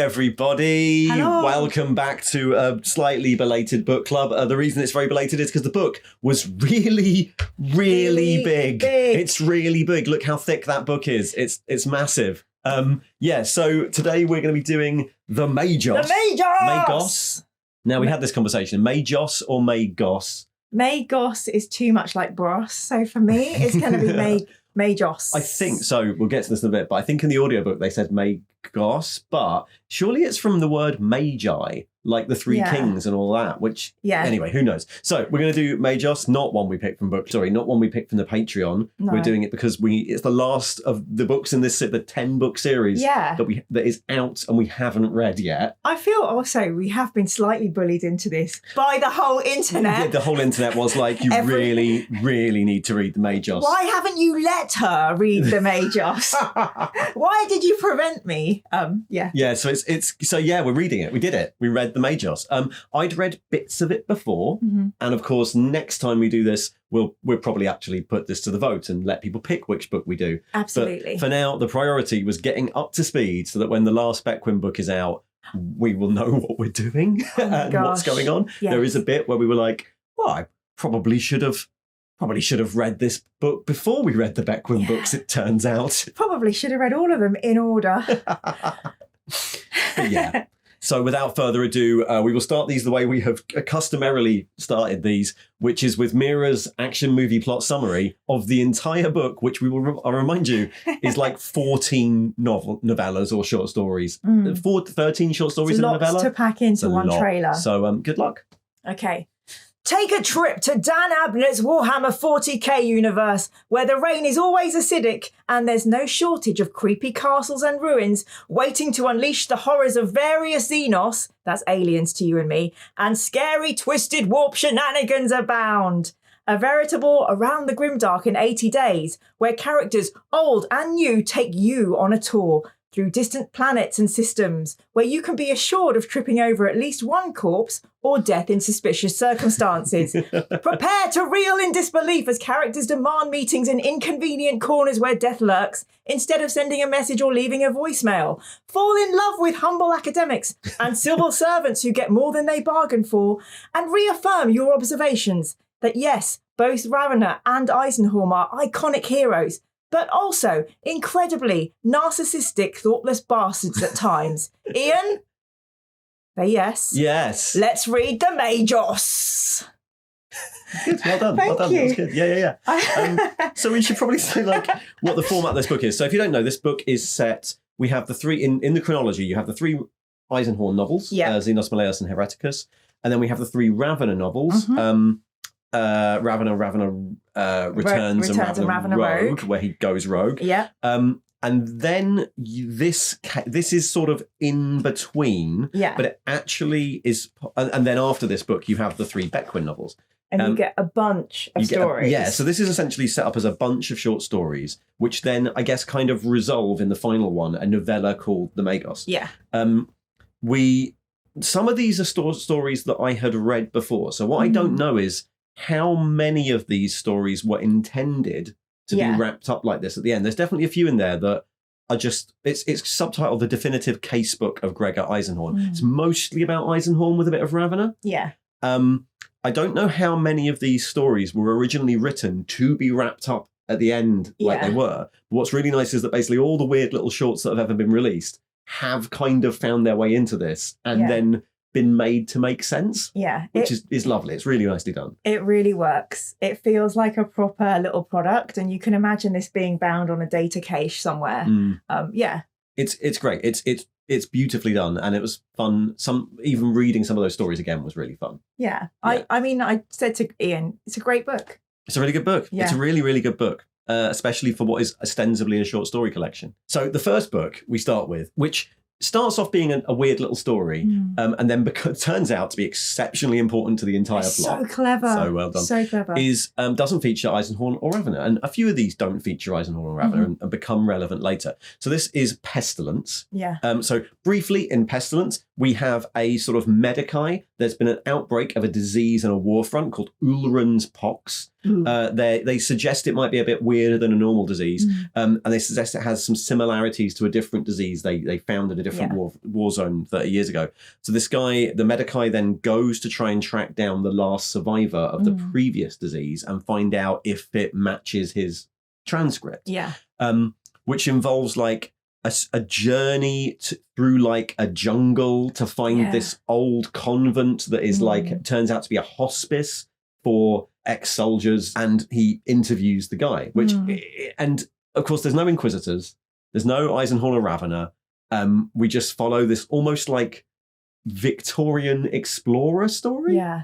everybody. Hello. Welcome back to a slightly belated book club. The reason it's very belated is because the book was really big. It's really big. Look how thick that book is. It's massive. So today we're going to be doing the Magos. The Magos. Now, we had this conversation. Magos or Magos? Magos is too much like Bros, so for me, it's going to be Magos. I think so. We'll get to this in a bit, but I think in the audiobook they said Magos, but surely it's from the word Magi, like the three kings and all that, which, anyway, who knows? So we're going to do Magos, not one we picked from the Patreon. No. We're doing it because it's the last of the books in this, the 10-book series that is out and we haven't read yet. I feel also we have been slightly bullied into this by the whole internet. Yeah, the whole internet was like, you really need to read the Magos. Why haven't you let her read the Magos? Why did you prevent me? Yeah, so we're reading it. We did it. We read the Magos. I'd read bits of it before, and of course, next time we do this, we'll probably actually put this to the vote and let people pick which book we do. Absolutely. But for now, the priority was getting up to speed so that when the last Bequin book is out, we will know what we're doing and what's going on. Yes. There is a bit where we were like, well, I probably should have read this book before we read the Bequin books, it turns out. Probably should have read all of them in order. Yeah. So without further ado, we will start these the way we have customarily started these, which is with Mira's action movie plot summary of the entire book, which I'll remind you, is like 14 novellas or short stories. 13 short stories in a novella. Lots to pack into one trailer. So good luck. Okay. Take a trip to Dan Abnett's Warhammer 40k universe, where the rain is always acidic and there's no shortage of creepy castles and ruins waiting to unleash the horrors of various Xenos, that's aliens to you and me, and scary twisted warp shenanigans abound. A veritable around the grimdark in 80 days, where characters old and new take you on a tour through distant planets and systems, where you can be assured of tripping over at least one corpse or death in suspicious circumstances. Prepare to reel in disbelief as characters demand meetings in inconvenient corners where death lurks, instead of sending a message or leaving a voicemail. Fall in love with humble academics and civil servants who get more than they bargain for, and reaffirm your observations that yes, both Ravener and Eisenhorn are iconic heroes, but also incredibly narcissistic, thoughtless bastards at times. Ian? Say yes. Yes. Let's read the Magos. Good, well done. Thank you. That was good. Yeah. So we should probably say what the format of this book is. So if you don't know, this book is set, we have the three, in the chronology, you have the three Eisenhorn novels, Xenos, Malleus and Hereticus, and then we have the three Ravener novels, Ravener Returns and Ravener Rogue, where he goes rogue. Yeah. And then this is sort of in between. Yeah. But it actually is. And then after this book, you have the three Bequin novels. And you get a bunch of stories. So this is essentially set up as a bunch of short stories, which then, I guess, kind of resolve in the final one, a novella called The Magos. Yeah. Some of these are stories that I had read before. So what I don't know is how many of these stories were intended to be wrapped up like this at the end. There's definitely a few in there that are just, it's subtitled The Definitive Casebook of Gregor Eisenhorn. It's mostly about Eisenhorn with a bit of Ravener. Yeah. I don't know how many of these stories were originally written to be wrapped up at the end like they were. But what's really nice is that basically all the weird little shorts that have ever been released have kind of found their way into this and then been made to make sense. Yeah. Which is lovely. It's really nicely done. It really works. It feels like a proper little product, and you can imagine this being bound on a data cache somewhere. It's great. It's beautifully done, and it was fun. Even reading some of those stories again was really fun. Yeah. I mean, I said to Ian, it's a great book. It's a really good book. Yeah. It's a really, really good book. Especially for what is ostensibly a short story collection. So the first book we start with, which starts off being a weird little story, and then turns out to be exceptionally important to the entire plot. So clever. So well done. So clever. Doesn't feature Eisenhorn or Ravener, and a few of these don't feature Eisenhorn or Ravener and become relevant later. So this is Pestilence. Yeah. So briefly, in Pestilence, we have a sort of Medicae. There's been an outbreak of a disease in a war front called Ulrun's pox. They suggest it might be a bit weirder than a normal disease, and they suggest it has some similarities to a different disease they found in a different war zone 30 years ago. So this guy, the Medicae, then goes to try and track down the last survivor of the previous disease and find out if it matches his transcript. Yeah. Which involves like a journey through like a jungle to find this old convent that is like, turns out to be a hospice for ex-soldiers, and he interviews the guy, which, and of course there's no Inquisitors, there's no Eisenhorn or Ravener. We just follow this almost like Victorian explorer story. Yeah.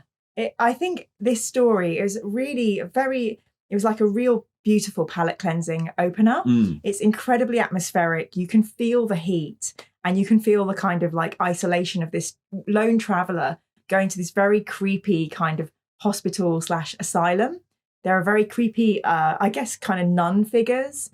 I think this story is really it was like a real beautiful palate cleansing opener. It's incredibly atmospheric. You can feel the heat, and you can feel the kind of like isolation of this lone traveler going to this very creepy kind of hospital / asylum. There are very creepy, I guess, kind of nun figures,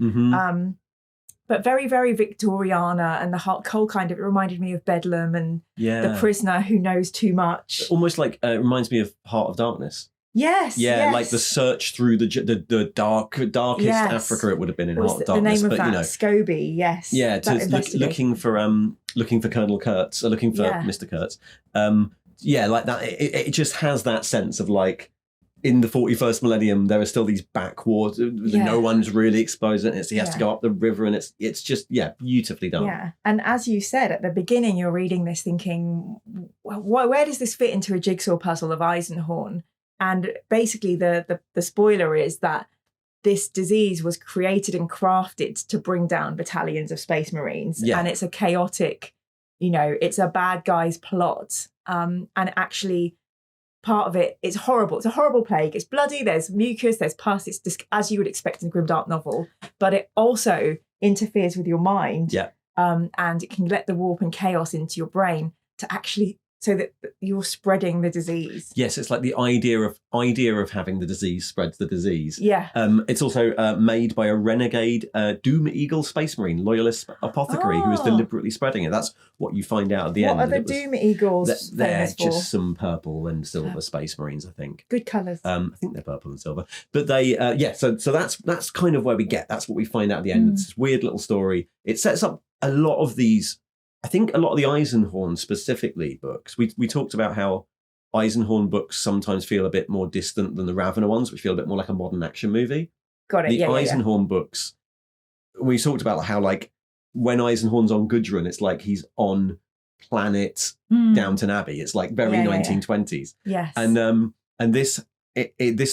but very, very Victoriana, and the whole kind of, it reminded me of Bedlam and the prisoner who knows too much. Almost like it reminds me of Heart of Darkness. Yes. Yeah, like the search through the darkest Africa it would have been in Heart of Darkness. The name of that? Scobie, yes. Yeah, looking for Colonel Kurtz, or looking for Mr. Kurtz. Like that. It just has that sense of like, in the 41st millennium, there are still these backwaters. No one's really exposed it. He has to go up the river, and it's just, beautifully done. Yeah. And as you said at the beginning, you're reading this thinking, where does this fit into a jigsaw puzzle of Eisenhorn? And basically the spoiler is that this disease was created and crafted to bring down battalions of Space Marines. Yeah. And it's a chaotic, it's a bad guy's plot. And actually, part of it, it's horrible. It's a horrible plague. It's bloody. There's mucus. There's pus. It's just as you would expect in a grimdark novel. But it also interferes with your mind. Yeah. And it can let the warp and chaos into your brain to actually, so that you're spreading the disease. Yes, it's like the idea of having the disease spreads the disease. Yeah. It's also made by a renegade Doom Eagle Space Marine, loyalist apothecary who is deliberately spreading it. That's what you find out at the end. What are the Doom Eagles They're famous for? Just some purple and silver Space Marines, I think. Good colours. I think they're purple and silver. But they, so that's kind of where we get. That's what we find out at the end. It's this weird little story. It sets up a lot of these. I think a lot of the Eisenhorn specifically books, we talked about how Eisenhorn books sometimes feel a bit more distant than the Ravener ones, which feel a bit more like a modern action movie. Got it. The Eisenhorn books, we talked about how like when Eisenhorn's on Gudrun, it's like he's on planet Downton Abbey. It's like very 1920s. Yes. And this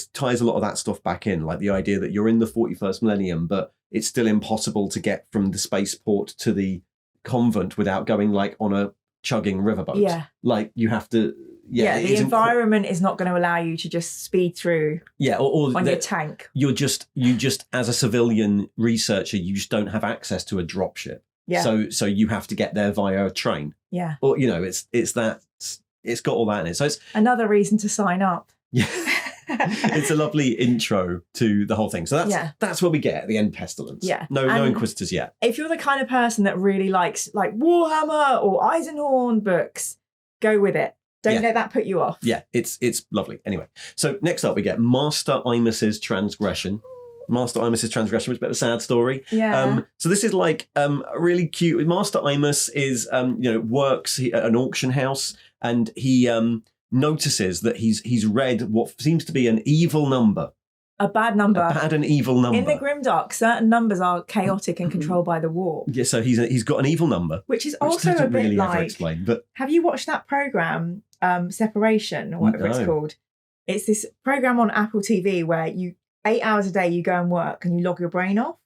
ties a lot of that stuff back in, like the idea that you're in the 41st millennium, but it's still impossible to get from the spaceport to the convent without going like on a chugging riverboat. Yeah. Like you have to. The environment is not going to allow you to just speed through. Yeah, or on your tank. You just as a civilian researcher, you just don't have access to a dropship. Yeah. So you have to get there via a train. Yeah. Or it's got all that in it. So it's another reason to sign up. Yeah. It's a lovely intro to the whole thing. So that's where we get at the end, Pestilence. Yeah. No Inquisitors yet. If you're the kind of person that really likes like Warhammer or Eisenhorn books, go with it. Don't let that put you off. Yeah, it's lovely. Anyway, so next up we get Master Imus's Transgression. Master Imus's Transgression, which is a bit of a sad story. Yeah. So this is like really cute. Master Imus is works at an auction house, and he notices that he's read what seems to be an evil number. A bad number. A bad and evil number. In the Grimdark, certain numbers are chaotic and controlled by the warp. Yeah, so he's got an evil number. Which is also a bit really like... explain, but... Have you watched that programme, Separation, or whatever it's called? It's this programme on Apple TV where 8 hours a day you go and work and you log your brain off.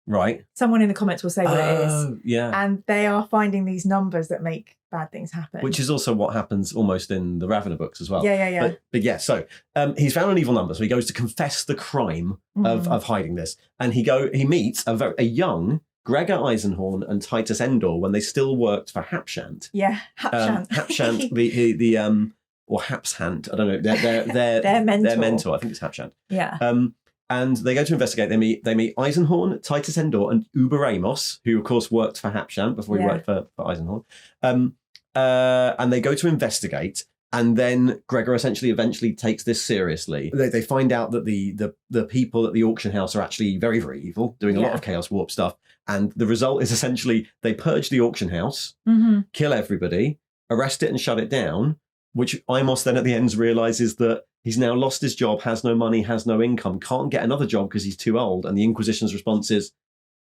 Right. Someone in the comments will say what it is. Yeah. And they are finding these numbers that make bad things happen. Which is also what happens almost in the Ravener books as well. Yeah. But yeah, so he's found an evil number, so he goes to confess the crime of hiding this. And he meets a young Gregor Eisenhorn and Titus Endor when they still worked for Hapshant. Yeah, Hapshant. Hapshant, or Hapshant, I don't know. Their mentor. Their mentor, I think it's Hapshant. Yeah. And they go to investigate. They meet Eisenhorn, Titus Endor, and Uber Amos, who of course worked for Hapshant before he worked for Eisenhorn. and they go to investigate. And then Gregor eventually takes this seriously. They find out that the people at the auction house are actually very, very evil, doing a lot of Chaos Warp stuff. And the result is essentially they purge the auction house, kill everybody, arrest it and shut it down, which Imus then at the end realizes that he's now lost his job, has no money, has no income, can't get another job because he's too old. And the Inquisition's response is,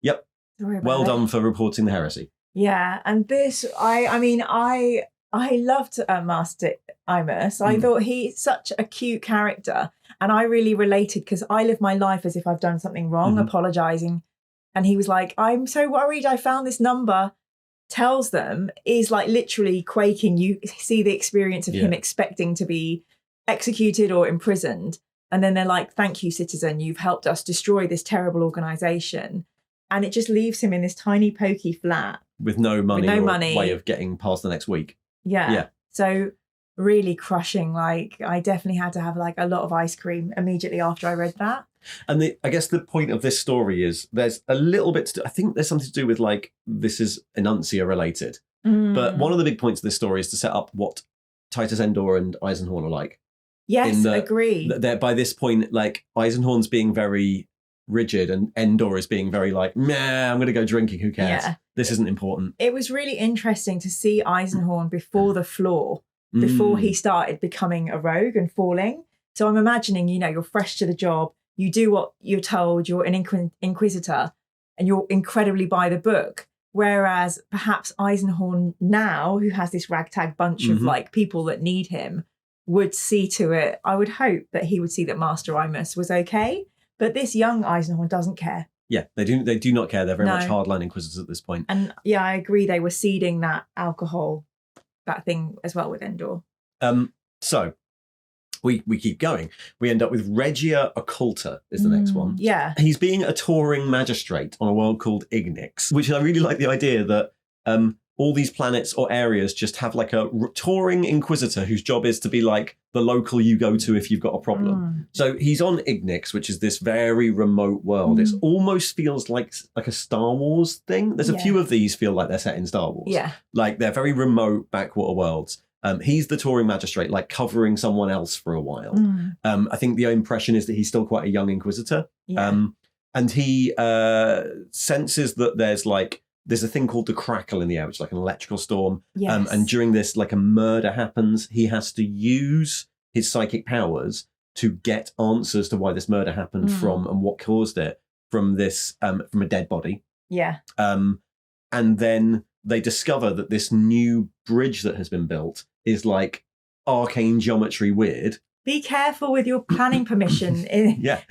yep, well done for reporting the heresy. Yeah, and this, I loved Master Imus. I thought he's such a cute character, and I really related because I live my life as if I've done something wrong, apologising. And he was like, I'm so worried I found this number, tells them, is like literally quaking. You see the experience of him expecting to be executed or imprisoned. And then they're like, thank you, citizen, you've helped us destroy this terrible organisation. And it just leaves him in this tiny pokey flat. With no money. Way of getting past the next week. Yeah. So really crushing. Like, I definitely had to have like a lot of ice cream immediately after I read that. And I guess the point of this story is there's a little bit to do, I think there's something to do with like, this is Enuncia related. But one of the big points of this story is to set up what Titus, Endor and Eisenhorn are like. Yes, agree. That by this point, like, Eisenhorn's being very rigid and Endor is being very like, meh, I'm going to go drinking, who cares? Yeah. This isn't important. It was really interesting to see Eisenhorn before the flaw, before he started becoming a rogue and falling. So I'm imagining, you're fresh to the job, you do what you're told, you're an inquisitor, and you're incredibly by the book. Whereas perhaps Eisenhorn now, who has this ragtag bunch of like people that need him, would see to it. I would hope that he would see that Master Imus was okay. But this young Eisenhorn doesn't care. Yeah, they do not care. They're very much hardline inquisitors at this point. And yeah, I agree. They were seeding that alcohol, that thing as well with Endor. So we keep going. We end up with Regia Occulta is the next one. Yeah. He's being a touring magistrate on a world called Ignix, which I really like the idea that all these planets or areas just have like a touring inquisitor whose job is to be like the local you go to if you've got a problem. So he's on Ignix, which is this very remote world. It almost feels like a Star Wars thing. There's a few of these feel like they're set in Star Wars. Yeah. Like they're very remote backwater worlds. He's the touring magistrate, like covering someone else for a while. I think the impression is that he's still quite a young inquisitor. Yeah. And he senses that there's a thing called the crackle in the air, which is like an electrical storm. Yes. And during this, like a murder happens. He has to use his psychic powers to get answers to why this murder happened from and what caused it from this, from a dead body. Yeah. And then they discover that this new bridge that has been built is like arcane geometry weird. Be careful with your planning permission.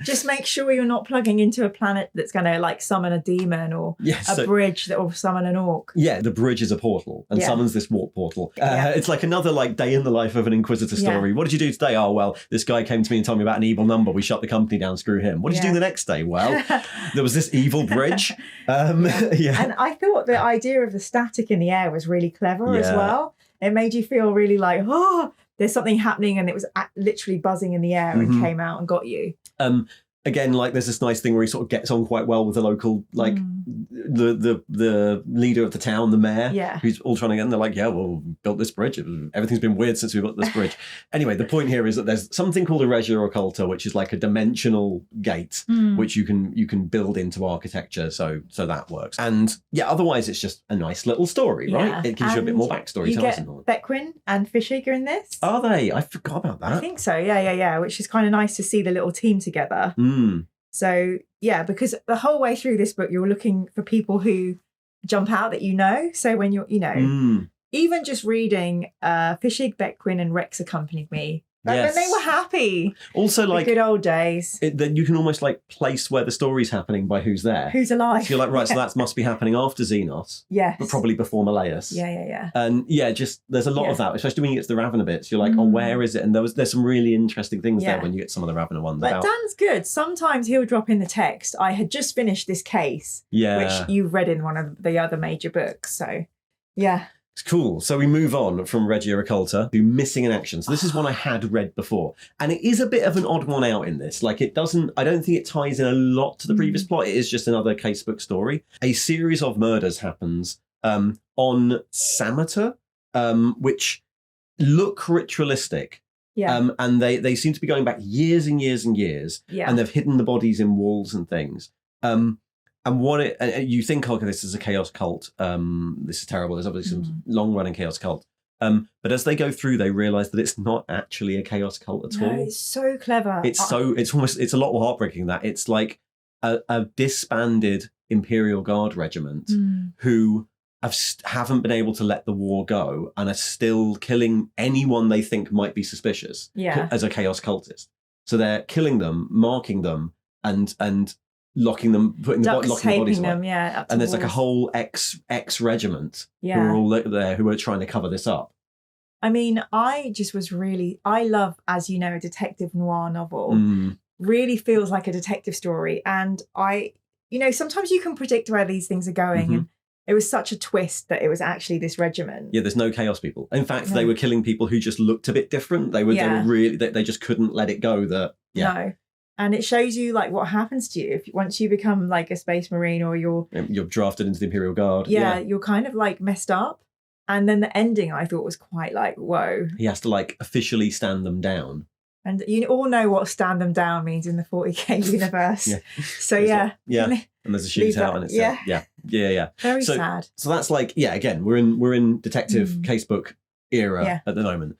Just make sure you're not plugging into a planet that's going to like summon a demon or a bridge that will summon an orc. Yeah, the bridge is a portal and summons this warp portal. It's like another like day in the life of an Inquisitor story. Yeah. What did you do today? Oh, well, this guy came to me and told me about an evil number. We shut the company down, screw him. What did you do the next day? Well, there was this evil bridge. And I thought the idea of the static in the air was really clever as well. It made you feel really like, there's something happening, and it was literally buzzing in the air and came out and got you. Again, like there's this nice thing where he sort of gets on quite well with the local, like the leader of the town, the mayor, who's all trying to get in. They're like, yeah, well, we built this bridge. Everything's been weird since we built this bridge. Anyway, the point here is that there's something called a Regia Occulta, which is like a dimensional gate, which you can build into architecture. So that works. And yeah, otherwise it's just a nice little story, right? It gives you a bit more backstory. You get Bequin and Fishig in this. Are they? I forgot about that. I think so. Yeah. Which is kind of nice to see the little team together. So, yeah, because the whole way through this book, you're looking for people who jump out that So when you're, even just reading Fishig, Bequin and Rex accompanied me. When they were happy. Also, like the good old days. Then you can almost like place where the story's happening by who's there. Who's alive. So you're like, right, so that must be happening after Xenos. Yes. But probably before Malleus. Yeah. And just there's a lot of that, especially when you get to the Ravener bits. You're like, where is it? And there's some really interesting things there when you get some of the Ravener ones. But Dan's good. Sometimes he'll drop in the text. I had just finished this case, which you've read in one of the other major books. So, yeah. It's cool. So we move on from Regia Occulta to Missing in Action. So this is one I had read before. And it is a bit of an odd one out in this. Like I don't think it ties in a lot to the previous plot. It is just another casebook story. A series of murders happens on Sameter, which look ritualistic. Yeah. And they seem to be going back years and years and years. Yeah. And they've hidden the bodies in walls and things. And you think, okay, this is a chaos cult. This is terrible. There's obviously some long-running chaos cult. But as they go through, they realise that it's not actually a chaos cult at all. It's so clever. It's a lot more heartbreaking than that. It's like a disbanded Imperial Guard regiment who haven't been able to let the war go and are still killing anyone they think might be suspicious as a chaos cultist. So they're killing them, marking them, and locking them, locking the bodies away. And there's like a whole ex regiment who are all there who are trying to cover this up. I mean, I love, as you know, a detective noir novel. Really feels like a detective story. And sometimes you can predict where these things are going. And it was such a twist that it was actually this regiment. Yeah, there's no chaos people. In fact, they were killing people who just looked a bit different. They were really, they just couldn't let it go that, No. And it shows you like what happens to you once you become like a space marine or you're drafted into the Imperial Guard. Yeah, you're kind of like messed up. And then the ending I thought was quite like, whoa. He has to like officially stand them down. And you all know what stand them down means in the 40k universe. So yeah. And there's a shootout and it's Very sad. So that's like, again, we're in detective casebook era at the moment.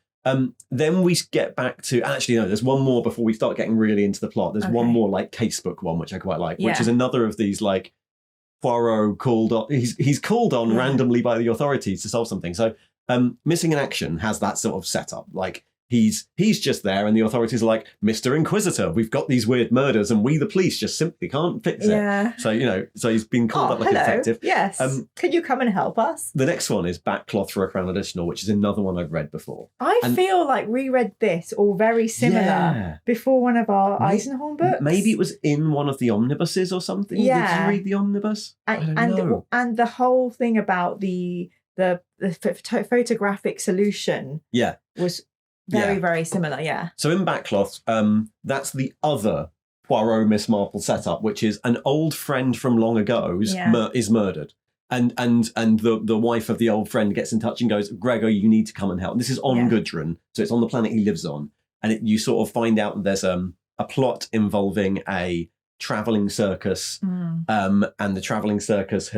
Then we get back to, actually no, there's one more before we start getting really into the plot. There's one more like casebook one which I quite like, which is another of these like Poirot called on. He's called on randomly by the authorities to solve something. So Missing in Action has that sort of setup. Like he's just there, and the authorities are like, Mr. Inquisitor, we've got these weird murders, and we the police just simply can't fix it. So he's been called up like a detective. Yes. Can you come and help us? The next one is Backcloth for a Crown Additional, which is another one I've read before. I feel like we read this or very similar before one of our Eisenhorn books. Maybe it was in one of the omnibuses or something. Yeah. Did you read the omnibus? I don't know. And the whole thing about the photographic solution was very, very similar, So in Backcloth, that's the other Poirot Miss Marple setup, which is an old friend from long ago is murdered. And the wife of the old friend gets in touch and goes, Gregor, you need to come and help. And this is on Gudrun, so it's on the planet he lives on. And you sort of find out that there's a plot involving a traveling circus, and the traveling circus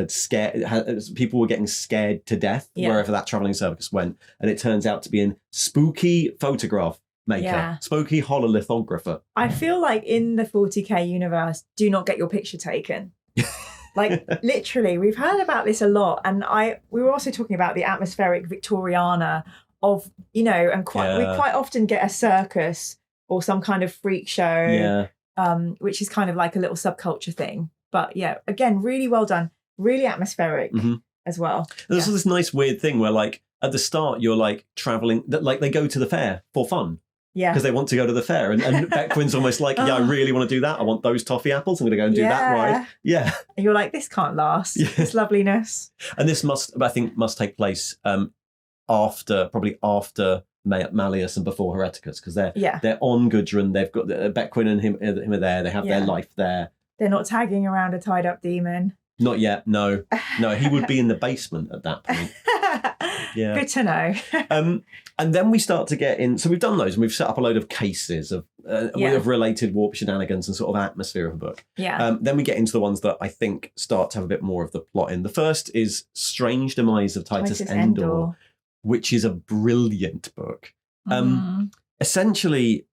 people were getting scared to death wherever that traveling circus went, and it turns out to be a spooky photograph maker, spooky hololithographer. I feel like in the 40k universe, do not get your picture taken. Like literally, we've heard about this a lot, and we were also talking about the atmospheric Victoriana of we quite often get a circus or some kind of freak show. Which is kind of like a little subculture thing. But again, really well done. Really atmospheric as well. There's this nice weird thing where like at the start you're like traveling, like they go to the fair for fun. Yeah. Because they want to go to the fair. And Bequin's almost like, I really want to do that. I want those toffee apples. I'm going to go and do that ride. Yeah. And you're like, this can't last. This loveliness. And this must take place probably after Malleus and before Hereticus, because they're on Gudrun. They've got Bequin and him are there. They have their life there. They're not tagging around a tied up demon. Not yet. No, he would be in the basement at that point. Yeah, good to know. And then we start to get in. So we've done those, and we've set up a load of cases of related warp shenanigans and sort of atmosphere of a book. Yeah. Then we get into the ones that I think start to have a bit more of the plot in. The first is Strange Demise of Titus Endor, which is a brilliant book. Essentially,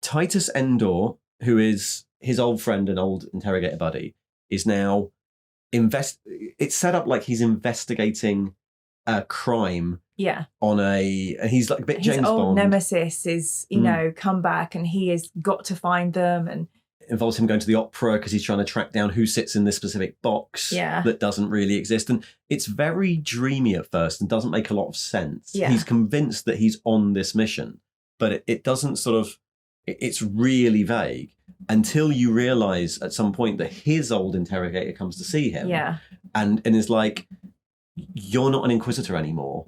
Titus Endor, who is his old friend and old interrogator buddy, is now it's set up like he's investigating a crime. Yeah. And he's like a bit James Bond. His old nemesis is, come back, and he has got to find them, and it involves him going to the opera because he's trying to track down who sits in this specific box that doesn't really exist. And it's very dreamy at first and doesn't make a lot of sense. Yeah. He's convinced that he's on this mission, but it doesn't it's really vague until you realise at some point that his old interrogator comes to see him and is like, you're not an Inquisitor anymore.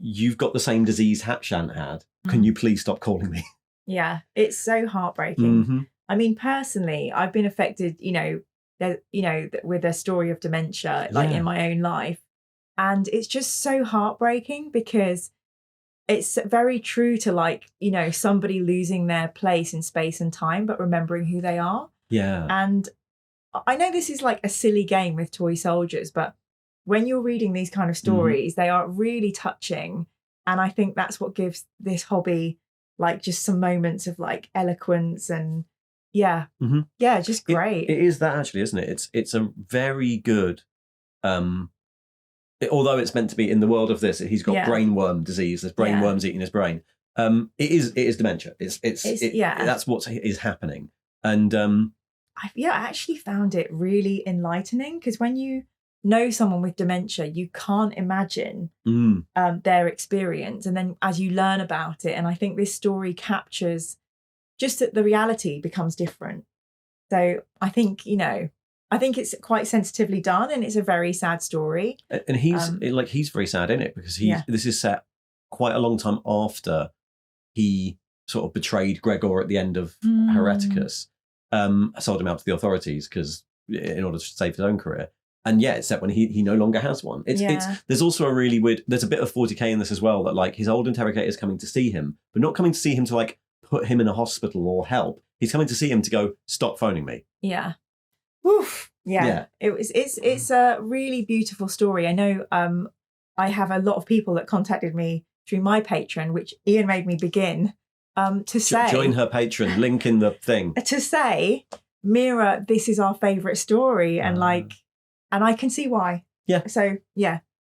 You've got the same disease Hatchant had. Can you please stop calling me? Yeah, it's so heartbreaking. I mean, personally, I've been affected, with a story of dementia, in my own life. And it's just so heartbreaking because it's very true to like, you know, somebody losing their place in space and time, but remembering who they are. Yeah. And I know this is like a silly game with toy soldiers, but when you're reading these kind of stories, they are really touching. And I think that's what gives this hobby like just some moments of like eloquence and just great. It is that actually, isn't it? It's a very good, although it's meant to be in the world of this, he's got brainworm disease. There's brainworms eating his brain. It is dementia. It's that's what is happening. And I actually found it really enlightening because when you know someone with dementia, you can't imagine their experience. And then as you learn about it, and I think this story captures just that the reality becomes different. So I think, you know, it's quite sensitively done and it's a very sad story. And he's very sad in it because this is set quite a long time after he sort of betrayed Gregor at the end of Hereticus, sold him out to the authorities because in order to save his own career. And it's set when he no longer has one. There's also a really weird, there's a bit of 40k in this as well, that like his old interrogator is coming to see him, but not coming to see him to like put him in a hospital or help. He's coming to see him to go, stop phoning me. Yeah. Woof. Yeah. It's a really beautiful story. I know I have a lot of people that contacted me through my Patreon, which Ian made me begin to say. Join her Patreon, link in the thing. To say, Mira, this is our favourite story. And and I can see why. Yeah. So,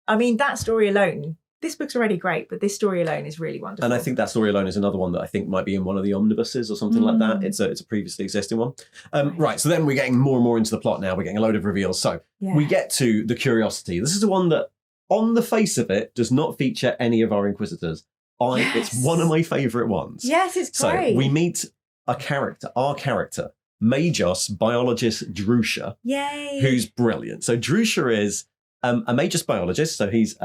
I mean, that story alone, this book's already great, but this story alone is really wonderful. And I think that story alone is another one that I think might be in one of the omnibuses or something like that. It's a previously existing one. Right. So then we're getting more and more into the plot now. We're getting a load of reveals. So we get to the curiosity. This is the one that, on the face of it, does not feature any of our Inquisitors. It's one of my favourite ones. Yes, it's great. So we meet our character, Magos biologist Drusha. Yay. Who's brilliant. So Drusha is a Magos biologist. So he's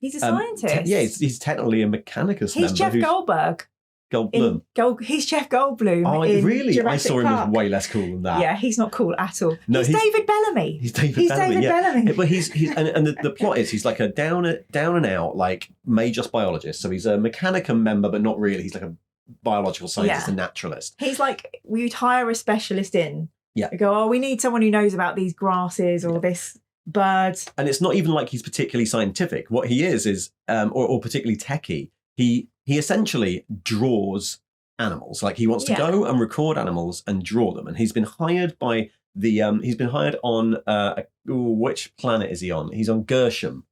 he's a scientist. He's technically a Mechanicus member. He's Jeff Goldblum. He's Jeff Goldblum. Oh, in really? Jurassic I saw him Park. as way less cool than that. Yeah, he's not cool at all. No, he's David Bellamy. He's David Bellamy. But he's and the plot is he's like a down and out like Magos biologist. So he's a Mechanicum member, but not really. He's like a biological scientist, a naturalist. He's like, we'd hire a specialist in. Yeah. We go, we need someone who knows about these grasses or this bird. And it's not even like he's particularly scientific. What he is or particularly techie. He essentially draws animals. Like he wants to go and record animals and draw them. And he's been hired by he's been hired on which planet is he on? He's on Gershom.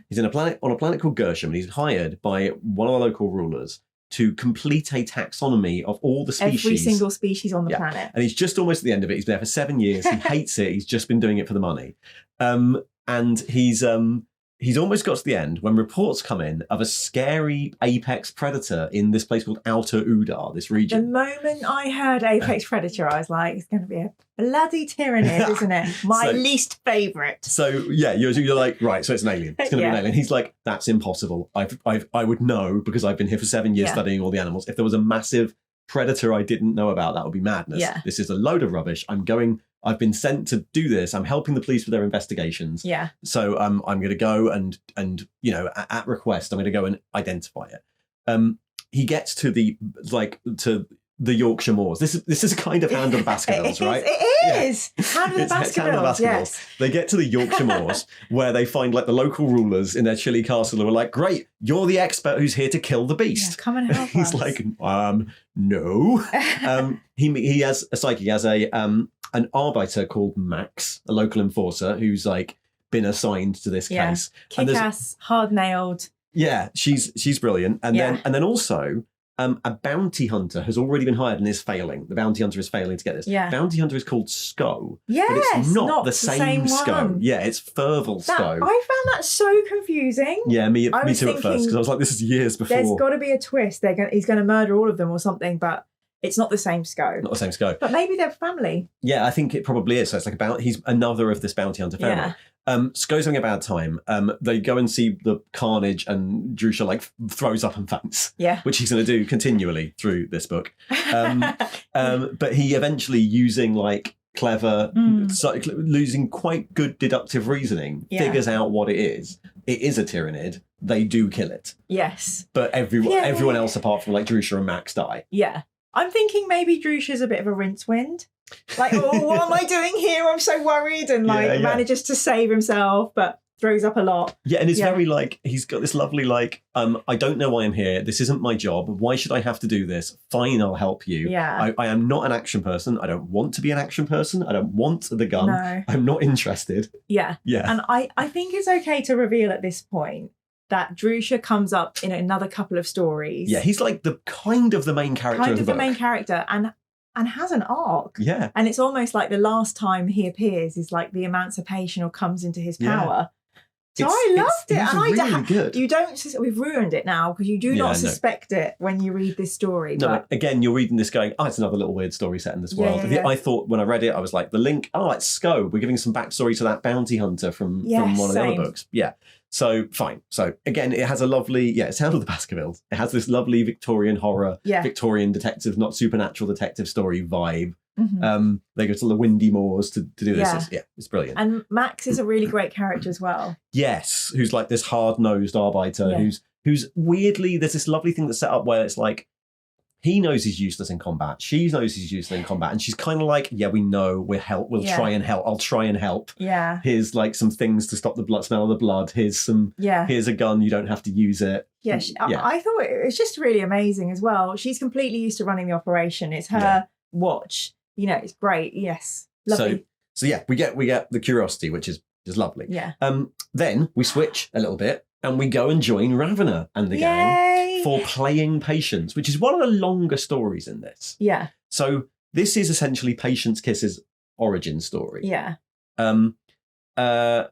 He's on a planet called Gershom, and he's hired by one of the local rulers to complete a taxonomy of all the species. Every single species on the planet. And he's just almost at the end of it. He's been there for 7 years. He hates it. He's just been doing it for the money. And he's almost got to the end when reports come in of a scary apex predator in this place called Outer Udar, this region. The moment I heard apex predator, I was like, it's going to be a bloody tyrannid, isn't it? My least favourite. So, you're like, right, so it's an alien. It's going to be an alien. He's like, that's impossible. I would know because I've been here for 7 years studying all the animals. If there was a massive predator I didn't know about, that would be madness. Yeah. This is a load of rubbish. I've been sent to do this. I'm helping the police with their investigations. Yeah. So I'm going to go and at request, I'm going to go and identify it. He gets to the Yorkshire Moors. This is a kind of Hand of the Baskervilles, right? It is. Hand of the Baskervilles. Yes. They get to the Yorkshire Moors where they find like the local rulers in their chilly castle who are like, great, you're the expert who's here to kill the beast. Yeah, come and help He's us. like, no. He has a psychic, he has an arbiter called Max, a local enforcer who's like been assigned to this case. Kick-ass, hard-nailed. Yeah, she's brilliant. And then also a bounty hunter has already been hired and is failing. The bounty hunter is failing to get this. Yeah. Bounty hunter is called Sko. Yes, but it's not the same Sko. one. Yeah, it's Ferval Sko. I found that so confusing. Yeah, me too at first because I was like, this is years before. There's got to be a twist. He's going to murder all of them or something, but it's not the same Sko. Not the same Sko. But maybe they're family. Yeah, I think it probably is. So it's like he's another of this bounty hunter family. Yeah. Sko's having a bad time. They go and see the carnage and Drusha like throws up and faints. Yeah. Which he's going to do continually through this book. But he eventually using like clever, losing quite good deductive reasoning, figures out what it is. It is a Tyranid. They do kill it. Yes. But everyone else apart from like Drusha and Max die. Yeah. I'm thinking maybe Drusha's a bit of a rincewind. Like, oh, what am I doing here? I'm so worried. And manages to save himself, but throws up a lot. Yeah, and it's very like, he's got this lovely like, I don't know why I'm here. This isn't my job. Why should I have to do this? Fine, I'll help you. Yeah. I am not an action person. I don't want to be an action person. I don't want the gun. No. I'm not interested. Yeah. Yeah. And I think it's okay to reveal at this point that Drusha comes up in another couple of stories. Yeah, he's like the main character of the book. The main character and has an arc. Yeah. And it's almost like the last time he appears is like the emancipation or comes into his power. So I loved it. And really good. You don't, we've ruined it now because you do not suspect it when you read this story. No, but again, you're reading this going, it's another little weird story set in this world. Yeah. I thought when I read it, I was like, the link, it's Sko. We're giving some backstory to that bounty hunter from one of the other books. Yeah. So fine. So again, it has a lovely, it's Hound of the Baskervilles. It has this lovely Victorian horror, Victorian detective, not supernatural detective story vibe. Mm-hmm. They go to the windy moors to do this. It's brilliant. And Max is a really great character as well. Yes, who's like this hard-nosed arbiter who's weirdly, there's this lovely thing that's set up where it's like, he knows he's useless in combat. She knows he's useless in combat. And she's kind of like, we know, we'll try and help. I'll try and help. Yeah. Here's like some things to stop the smell of the blood. Here's a gun. You don't have to use it. Yeah. I thought it was just really amazing as well. She's completely used to running the operation. It's her watch. It's great. Yes. Lovely. So we get the curiosity, which is lovely. Yeah. Then we switch a little bit and we go and join Ravener and the gang for playing Patience, which is one of the longer stories in this. Yeah. So this is essentially Patience Kiss's origin story. Yeah. And the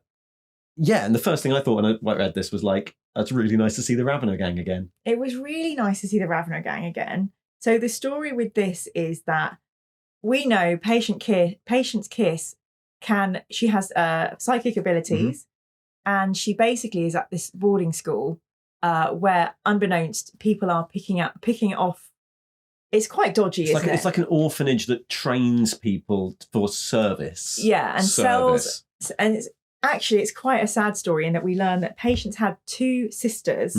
first thing I thought when I read this was like, that's really nice to see the Ravener gang again. It was really nice to see the Ravener gang again. So the story with this is that we know Patience Kiss she has psychic abilities, and she basically is at this boarding school where, unbeknownst, people are picking it off. It's quite dodgy, isn't it? It's like an orphanage that trains people for service. Yeah, and sells. And it's quite a sad story in that we learn that Patience had two sisters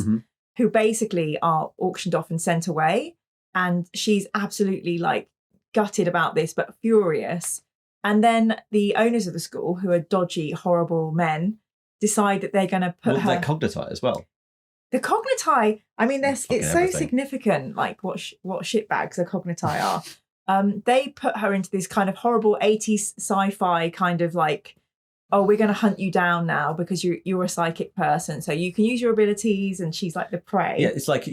who basically are auctioned off and sent away, and she's absolutely like gutted about this, but furious. And then the owners of the school, who are dodgy, horrible men, decide that they're going to put her... They're cogniti as well. The cogniti, I mean, it's so significant, like what shitbags the cogniti are. They put her into this kind of horrible 80s sci-fi kind of like, we're going to hunt you down now because you're a psychic person, so you can use your abilities, and she's like the prey. Yeah, it's like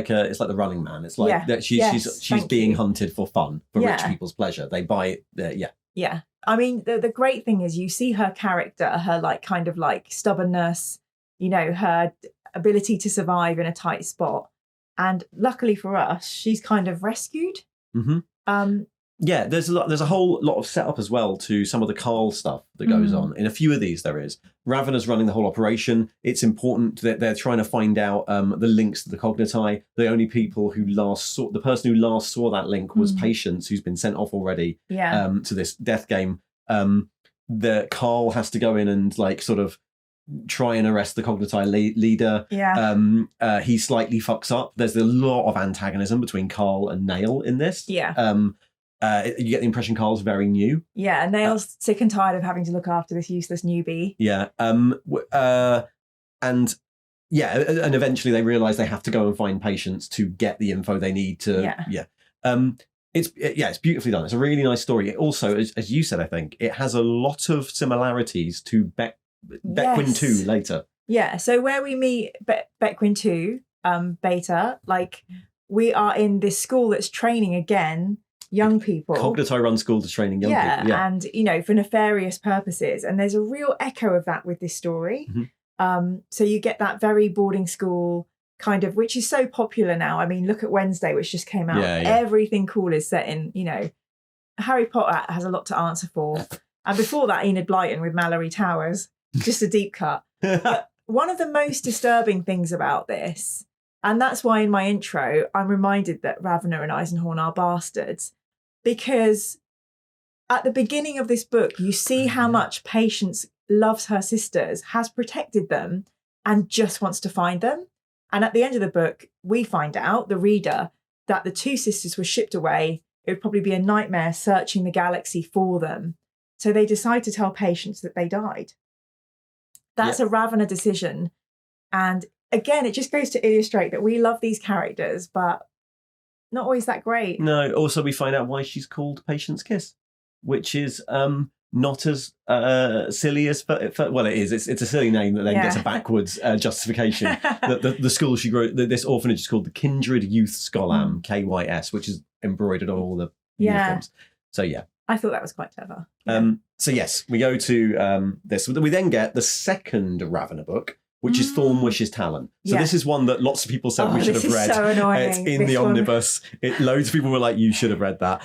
the Running Man. It's like that she's being hunted for fun, for rich people's pleasure. They buy it. Yeah. I mean, the great thing is you see her character, her like kind of like stubbornness, her ability to survive in a tight spot, and luckily for us, she's kind of rescued. Mm-hmm. There's a whole lot of setup as well to some of the Carl stuff that goes on. In a few of these, there is. Ravener's running the whole operation. It's important that they're trying to find out the links to the cogniti. The only people the person who last saw that link was Patience, who's been sent off already to this death game. The Carl has to go in and like sort of try and arrest the cogniti leader. Yeah. He slightly fucks up. There's a lot of antagonism between Carl and Nail in this. Yeah. You get the impression Carl's very new. Yeah, Nail's sick and tired of having to look after this useless newbie. Yeah. And eventually they realise they have to go and find Patience to get the info they need to. It's beautifully done. It's a really nice story. It also, as you said, I think it has a lot of similarities to Bequin 2 later. Yeah. So where we meet Bequin 2 beta, like we are in this school that's training again young people. Cogniti run school to training young people. Yeah, and for nefarious purposes. And there's a real echo of that with this story. So you get that very boarding school kind of, which is so popular now. I mean, look at Wednesday, which just came out. Everything cool is set in, Harry Potter has a lot to answer for. And before that, Enid Blyton with Mallory Towers, just a deep cut. But one of the most disturbing things about this, and that's why in my intro, I'm reminded that Ravener and Eisenhorn are bastards, because at the beginning of this book, you see how much Patience loves her sisters, has protected them, and just wants to find them. And at the end of the book, we find out, the reader, that the two sisters were shipped away. It would probably be a nightmare searching the galaxy for them. So they decide to tell Patience that they died. That's a Ravonna decision. And again, it just goes to illustrate that we love these characters, but not always that great. No, also we find out why she's called Patience Kiss, which is not as silly as... well, it is. It's a silly name that then gets a backwards justification. The school she grew... This orphanage is called the Kindred Youth Scholam, KYS, which is embroidered on all the uniforms. So, yeah. I thought that was quite clever. So, yes, we go to this. We then get the second Ravonna book, which is Thorn Wishes Talon. So this is one that lots of people said we should have read. So annoying. It's in the omnibus. Loads of people were like, you should have read that.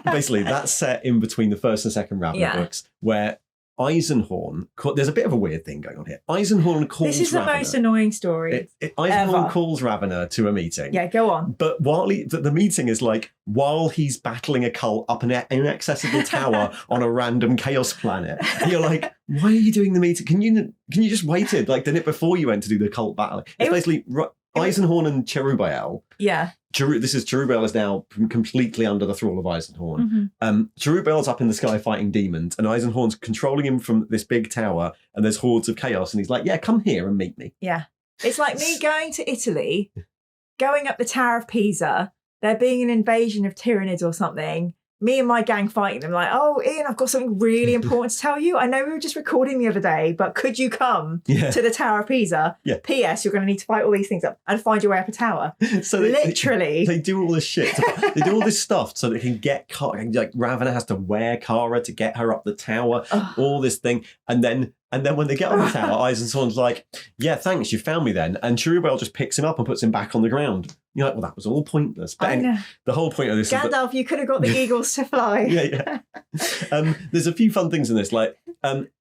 Basically, that's set in between the first and second Ravonna books, where Eisenhorn... There's a bit of a weird thing going on here. Eisenhorn calls Ravonna... This is the most annoying story Eisenhorn calls Ravonna to a meeting. Yeah, go on. But the meeting is like, while he's battling a cult up an inaccessible tower on a random chaos planet. And you're like, why are you doing the meeting? Can you just waited, like, done it before you went to do the cult battle? It's basically Eisenhorn and Cherubael. Yeah. Cherubael is now completely under the thrall of Eisenhorn. Cherubael's up in the sky fighting demons, and Eisenhorn's controlling him from this big tower, and there's hordes of chaos, and he's like, yeah, come here and meet me. Yeah. It's like me going to Italy, going up the Tower of Pisa, there being an invasion of Tyranids or something, me and my gang fighting them, like, oh, Ian, I've got something really important to tell you. I know we were just recording the other day, but could you come to the Tower of Pisa? Yeah. P.S. You're going to need to fight all these things up and find your way up a tower. So literally. They do all this shit. They do all this stuff so they can get Kara. Like, Ravonna has to wear Kara to get her up the tower, all this thing. And then when they get on the tower, Eisenhorn's like, yeah, thanks, you found me then. And Cherubael just picks him up and puts him back on the ground. You're like, well, that was all pointless. But the whole point of this is Gandalf, you could have got the eagles to fly. Yeah. There's a few fun things in this. Like,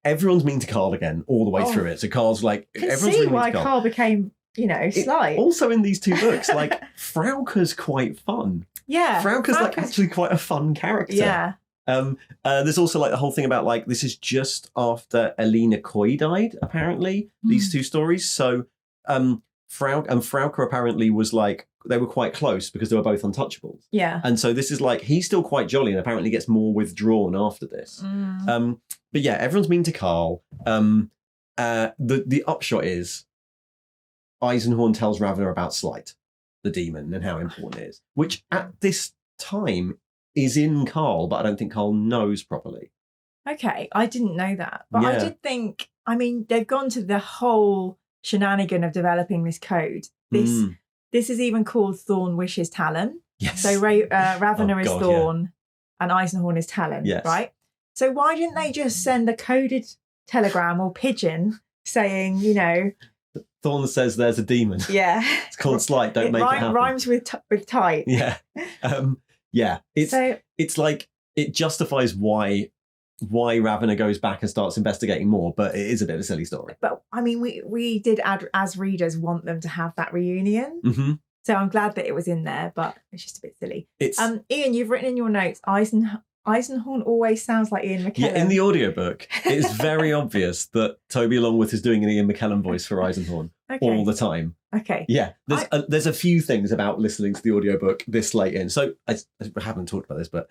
everyone's mean to Carl again all the way through it. So Carl's like... I can see why Carl became, slight. Also in these two books, like, Frauke's quite fun. Yeah. Frauke's like actually quite a fun character. Yeah. There's also like the whole thing about like this is just after Elena Coy died, apparently, these two stories. So Frauke apparently was like, they were quite close because they were both untouchables. Yeah. And so this is like, he's still quite jolly and apparently gets more withdrawn after this. But yeah, everyone's mean to Carl. The upshot is Eisenhorn tells Ravonna about Slight, the demon, and how important it is, which at this time is in Carl, but I don't think Carl knows properly. Okay, I didn't know that. But I did think, they've gone to the whole shenanigan of developing this code. This is even called Thorn Wishes Talon. Yes. So Ravonna is Thorn and Eisenhorn is Talon, right? So why didn't they just send a coded telegram or pigeon saying, Thorn says there's a demon. Yeah. It's called Slight, don't make it happen. Rhymes with tight. Yeah. It's like, it justifies why Ravonna goes back and starts investigating more, but it is a bit of a silly story. But we did, as readers, want them to have that reunion. So I'm glad that it was in there, but it's just a bit silly. Ian, you've written in your notes, Eisenhorn always sounds like Ian McKellen. Yeah, in the audiobook, it's very obvious that Toby Longworth is doing an Ian McKellen voice for Eisenhorn all the time. Okay. Yeah, there's a few things about listening to the audiobook this late in. So I haven't talked about this, but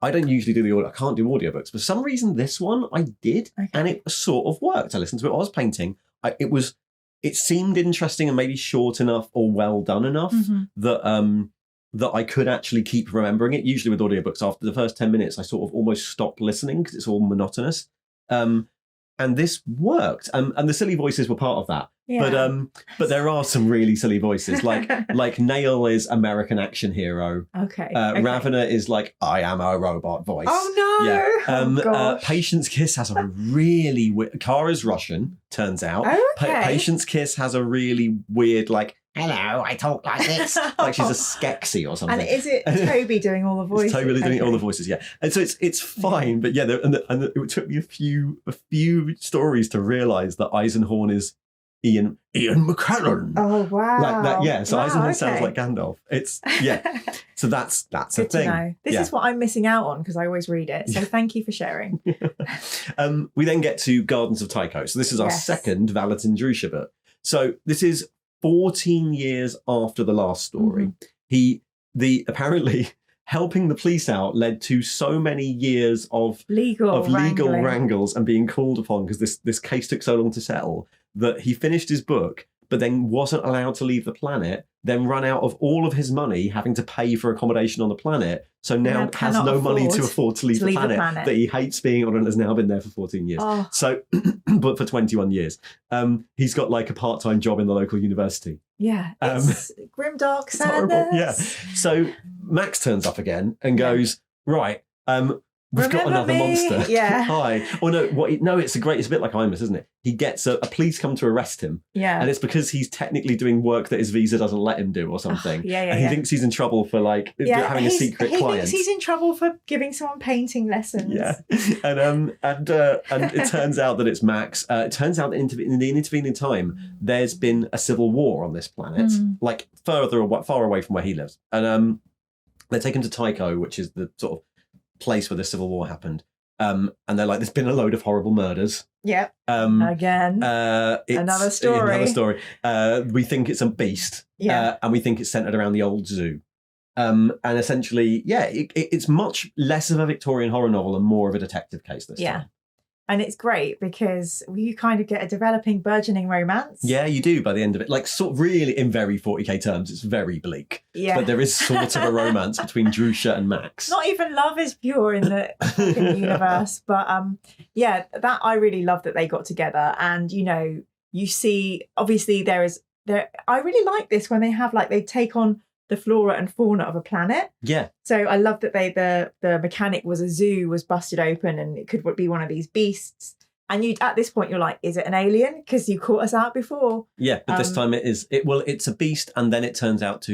I don't usually do the audio. I can't do audiobooks. For some reason, this one I did, and it sort of worked. I listened to it. I was painting. It seemed interesting and maybe short enough or well done enough that I could actually keep remembering it. Usually with audiobooks, after the first 10 minutes, I sort of almost stopped listening because it's all monotonous. And this worked. And the silly voices were part of that. Yeah. But there are some really silly voices. Like Nail is American action hero. Okay. Ravonna is like, I am a robot voice. Oh no! Yeah. Patience Kiss has a really weird... Kara's Russian, turns out. Okay. Patience Kiss has a really weird, like, hello, I talk like this. Like she's a Skeksis or something. And is it Toby doing all the voices? It's Toby doing all the voices, yeah. And so it's fine, but yeah, and it took me a few stories to realise that Eisenhorn is Ian McKellen. Oh wow! Like that, yeah. So wow, Eisenhorn sounds like Gandalf. It's So that's a Good thing. to know. This is what I'm missing out on because I always read it. So thank you for sharing. We then get to Gardens of Tycho. So this is our second Valatin Drusha book. So this is 14 years after the last story. Apparently helping the police out led to so many years of legal wrangles and being called upon because this case took so long to settle that he finished his book but then wasn't allowed to leave the planet, then run out of all of his money having to pay for accommodation on the planet, so now has no money to afford to leave the planet that he hates being on and has now been there for 14 years. So, but for 21 years. He's got like a part-time job in the local university. Yeah, it's grimdark sadness. Yeah. So Max turns up again and goes, right, we've got another monster. Yeah. Hi. Oh no, it's a bit like Imus, isn't it? He gets a police come to arrest him. Yeah. And it's because he's technically doing work that his visa doesn't let him do or something. And he thinks he's in trouble for having a secret client. He thinks he's in trouble for giving someone painting lessons. Yeah. And it turns out that it's Max. It turns out that in the intervening time, there's been a civil war on this planet, like far away from where he lives. And they take him to Tycho, which is the sort of place where the civil war happened, and they're like, there's been a load of horrible murders. Yep. Again, another story. We think it's a beast. And we think it's centered around the old zoo. And essentially, it's much less of a Victorian horror novel and more of a detective case this time. And it's great because you kind of get a developing, burgeoning romance. Yeah, you do by the end of it. Like, sort of really, in very 40k terms, it's very bleak. Yeah. But there is sort of a romance between Drusha and Max. Not even love is pure in the universe. But that I really love that they got together. And, you see, obviously I really like this when they take on the flora and fauna of a planet. Yeah. So I love that the mechanic was a zoo was busted open and it could be one of these beasts. And at this point you're like, is it an alien? Because you caught us out before. Yeah, but this time it's a beast, and then it turns out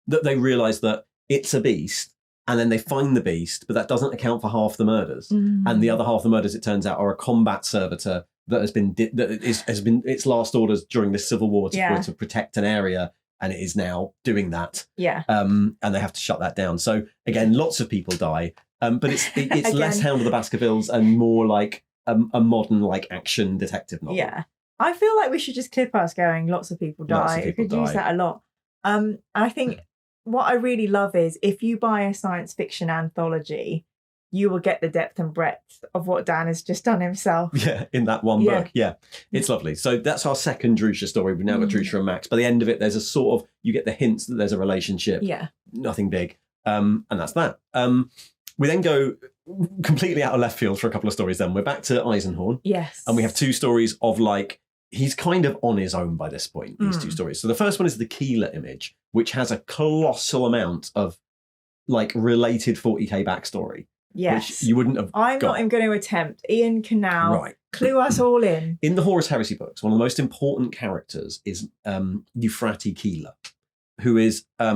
that they realise that it's a beast, and then they find the beast, but that doesn't account for half the murders. And the other half of the murders, it turns out, are a combat servitor that has been its last orders during this civil war to protect an area. And it is now doing that. Yeah. And they have to shut that down. So again, lots of people die. But it's less Hound of the Baskervilles and more like a modern like action detective novel. Yeah. I feel like we should just clip us going, lots of people die. We could use that a lot. I think what I really love is if you buy a science fiction anthology, you will get the depth and breadth of what Dan has just done himself. Yeah, in that one book. Yeah, it's lovely. So that's our second Drusha story. We've now got Drusha and Max. By the end of it, there's a sort of, you get the hints that there's a relationship. Yeah. Nothing big. And that's that. We then go completely out of left field for a couple of stories then. We're back to Eisenhorn. Yes. And we have two stories of he's kind of on his own by this point, these two stories. So the first one is the Keeler image, which has a colossal amount of related 40k backstory. Yes. Which you wouldn't have not even going to attempt. Ian can now clue us all in. In the Horus Heresy books, one of the most important characters is Euphrati Keeler, who is at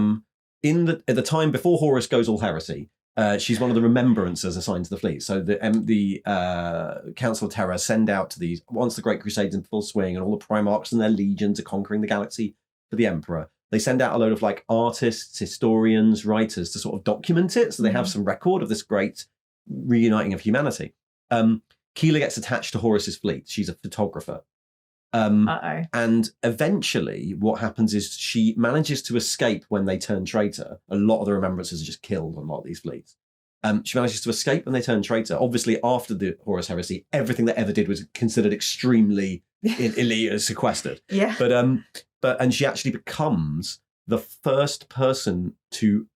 the time before Horus goes all heresy. She's one of the remembrancers assigned to the fleet. So the Council of Terror send out to these, once the Great Crusade's in full swing and all the Primarchs and their legions are conquering the galaxy for the Emperor, they send out a load of artists, historians, writers to sort of document it. So they have some record of this great reuniting of humanity. Keeler gets attached to Horus's fleet. She's a photographer. And eventually what happens is she manages to escape when they turn traitor. A lot of the remembrancers are just killed on a lot of these fleets. She manages to escape when they turn traitor. Obviously, after the Horus Heresy, everything that ever did was considered extremely elite and sequestered. Yeah. But she actually becomes the first person to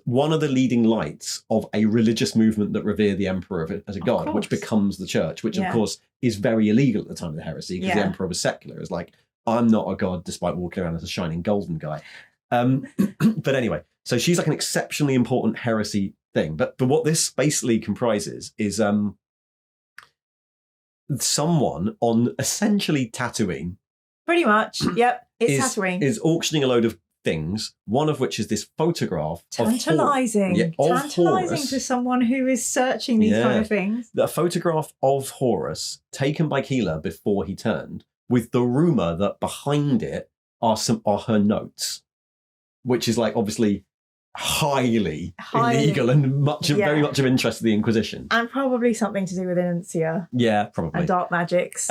one of the leading lights of a religious movement that revere the emperor as a god, which becomes the church, which of course is very illegal at the time of the heresy because the emperor was secular. It's like, I'm not a god despite walking around as a shining golden guy. But anyway, so she's an exceptionally important heresy thing. But what this basically comprises is someone on essentially Tatooine. Pretty much, yep. It's Tatooine. Is auctioning a load of things, one of which is this photograph. Tantalising. Tantalising to someone who is searching these kind of things. A photograph of Horus taken by Keeler before he turned, with the rumor that behind it are her notes, which is like obviously highly illegal and very much of interest to the Inquisition, and probably something to do with Inertia. Yeah, probably, and dark magics.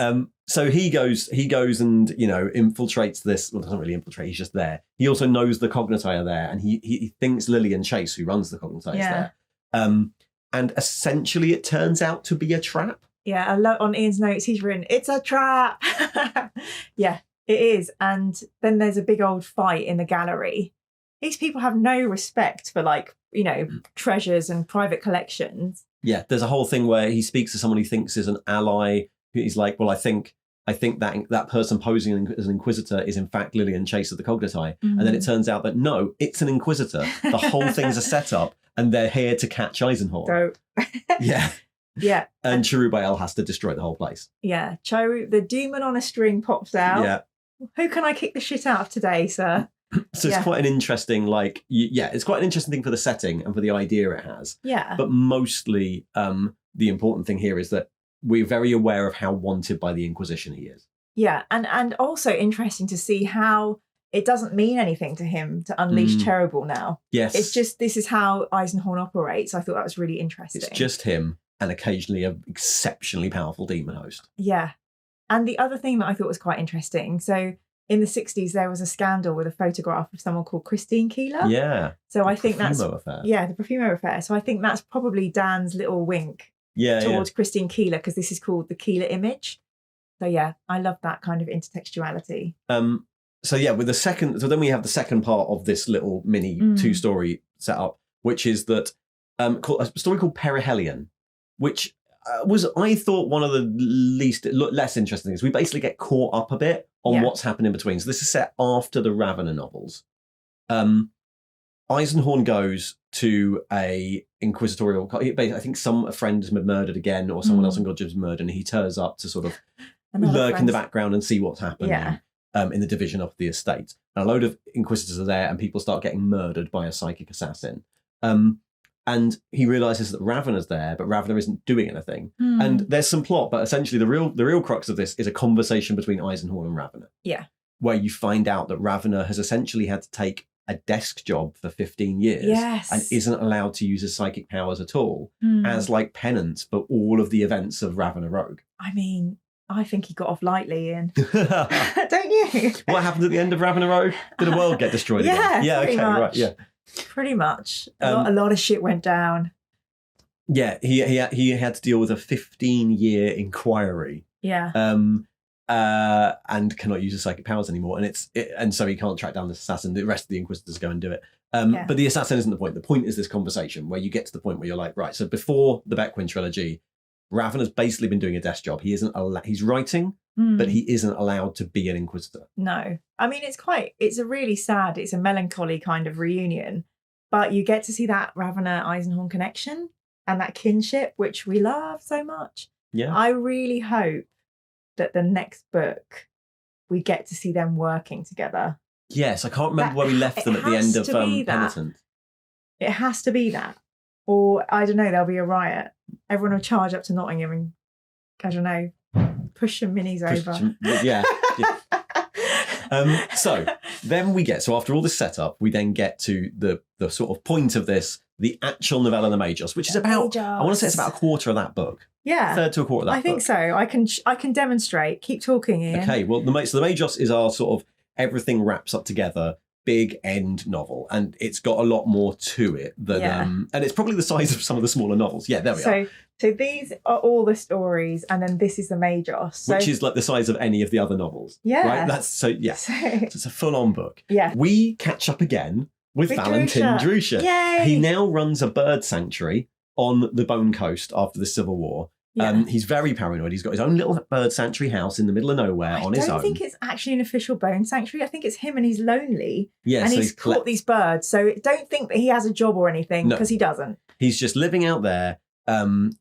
So he goes and infiltrates this. Well, doesn't really infiltrate. He's just there. He also knows the Cogniti are there, and he thinks Lillian Chase, who runs the Cogniti, is there. And essentially, it turns out to be a trap. Yeah, on Ian's notes, he's written, "It's a trap." Yeah, it is. And then there's a big old fight in the gallery. These people have no respect for treasures and private collections. Yeah, there's a whole thing where he speaks to someone he thinks is an ally. He's like, well, I think that person posing as an Inquisitor is in fact Lillian Chase of the Cogniti. And then it turns out that no, it's an Inquisitor. The whole thing's a setup, and they're here to catch Eisenhorn. Yeah. Yeah. And Cherubael has to destroy the whole place. Yeah. The demon on a string pops out. Yeah. Who can I kick the shit out of today, sir? So it's quite an interesting, it's quite an interesting thing for the setting and for the idea it has. Yeah. But mostly the important thing here is that we're very aware of how wanted by the Inquisition he is. Yeah. And also interesting to see how it doesn't mean anything to him to unleash Cherubal now. Yes. It's just, this is how Eisenhorn operates. I thought that was really interesting. It's just him and occasionally an exceptionally powerful demon host. Yeah. And the other thing that I thought was quite interesting, so in the 60s, there was a scandal with a photograph of someone called Christine Keeler. Yeah. So I think that's... affair. Yeah, the Profumo affair. So I think that's probably Dan's little wink towards Christine Keeler, because this is called the Keeler image. So yeah, I love that kind of intertextuality. So then we have the second part of this little mini two-story setup, which is that a story called Perihelion, which was, I thought, one of the less interesting things. We basically get caught up a bit on what's happened in between. So this is set after the Ravener novels. Eisenhorn goes to a inquisitorial... I think a friend has been murdered again, or someone else in Godjib's murdered, and he turns up to sort of lurk in the background and see what's happening in the division of the estate. And a load of inquisitors are there, and people start getting murdered by a psychic assassin. And he realizes that Ravener's there, but Ravener isn't doing anything. And there's some plot, but essentially the real crux of this is a conversation between Eisenhorn and Ravener. Yeah. Where you find out that Ravener has essentially had to take a desk job for 15 years and isn't allowed to use his psychic powers at all as penance for all of the events of Ravener Rogue. I mean, I think he got off lightly, Ian. Don't you? What happened at the end of Ravener Rogue? Did the world get destroyed again? Yeah, okay, much. Right, yeah. Pretty much. A lot of shit went down. Yeah, he had to deal with a 15-year inquiry. Yeah. And cannot use his psychic powers anymore, and so he can't track down this assassin. The rest of the Inquisitors go and do it. But the assassin isn't the point. The point is this conversation where you get to the point where you're like, right. So before the Bequin trilogy, Ravener's basically been doing a desk job. He isn't. He's writing, but he isn't allowed to be an Inquisitor. No, I mean it's a really sad. It's a melancholy kind of reunion, but you get to see that Ravener Eisenhorn connection and that kinship, which we love so much. Yeah, I really hope that the next book we get to see them working together. Yes, I can't remember where we left them at the end of Penitent. It has to be that. Or, I don't know, there'll be a riot. Everyone will charge up to Nottingham and, I don't know, push some minis over. So then so after all this setup, we then get to the sort of point of this, the actual novella, The Magos, which is about, I want to say it's about a quarter of that book. Yeah. A third to a quarter of that book. I think so. I can demonstrate. Keep talking, Ian. Okay, well, so The Magos is our sort of everything wraps up together, big end novel, and it's got a lot more to it than and it's probably the size of some of the smaller novels. Yeah, there we are. So these are all the stories, and then this is the Magos, which is like the size of any of the other novels. Yeah, right. That's so it's a full-on book. Yeah, we catch up again with Valentin Drusha. Yay! He now runs a bird sanctuary on the Bone Coast after the Civil War. Yeah. He's very paranoid. He's got his own little bird sanctuary house in the middle of nowhere on his own. I don't think it's actually an official bone sanctuary. I think it's him, and he's lonely. Yeah, and he's caught these birds. So don't think that he has a job or anything, because he doesn't. He's just living out there. And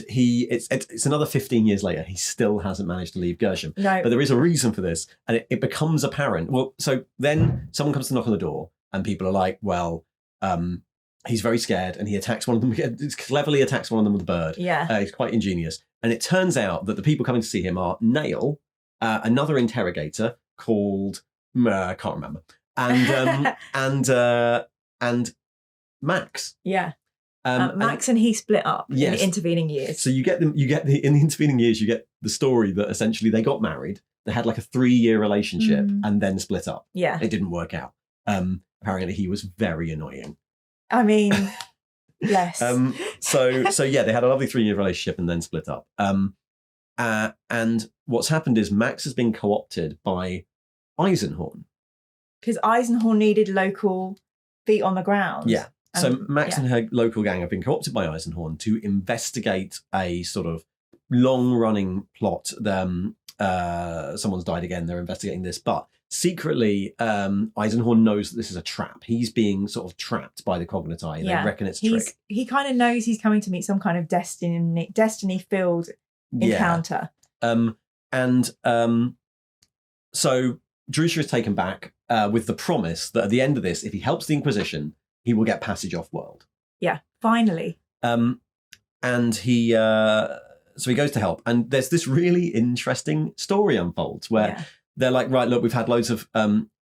it's another 15 years later, he still hasn't managed to leave Gershom. No. But there is a reason for this, and it becomes apparent. Well, so then someone comes to knock on the door, and people are like, well, he's very scared, and he attacks one of them. He cleverly attacks one of them with a bird. Yeah. He's quite ingenious. And it turns out that the people coming to see him are Nail, another interrogator called I can't remember, and and Max. Yeah. Max and he split up in the intervening years. So in the intervening years, you get the story that essentially they got married. They had like a 3-year relationship and then split up. Yeah. It didn't work out. Apparently he was very annoying. I mean, yes. So yeah, they had a lovely 3-year relationship and then split up. And what's happened is Max has been co-opted by Eisenhorn. Because Eisenhorn needed local feet on the ground. Yeah. So Max and her local gang have been co-opted by Eisenhorn to investigate a sort of long-running plot. Someone's died again. They're investigating this, but secretly, Eisenhorn knows that this is a trap. He's being sort of trapped by the Cogniti. They reckon it's a trick. He kind of knows he's coming to meet some kind of destiny-filled encounter. So Drusha is taken back with the promise that at the end of this, if he helps the Inquisition, he will get passage off-world. Yeah, finally. And he goes to help. And there's this really interesting story unfolds where they're like, right, look, we've had loads of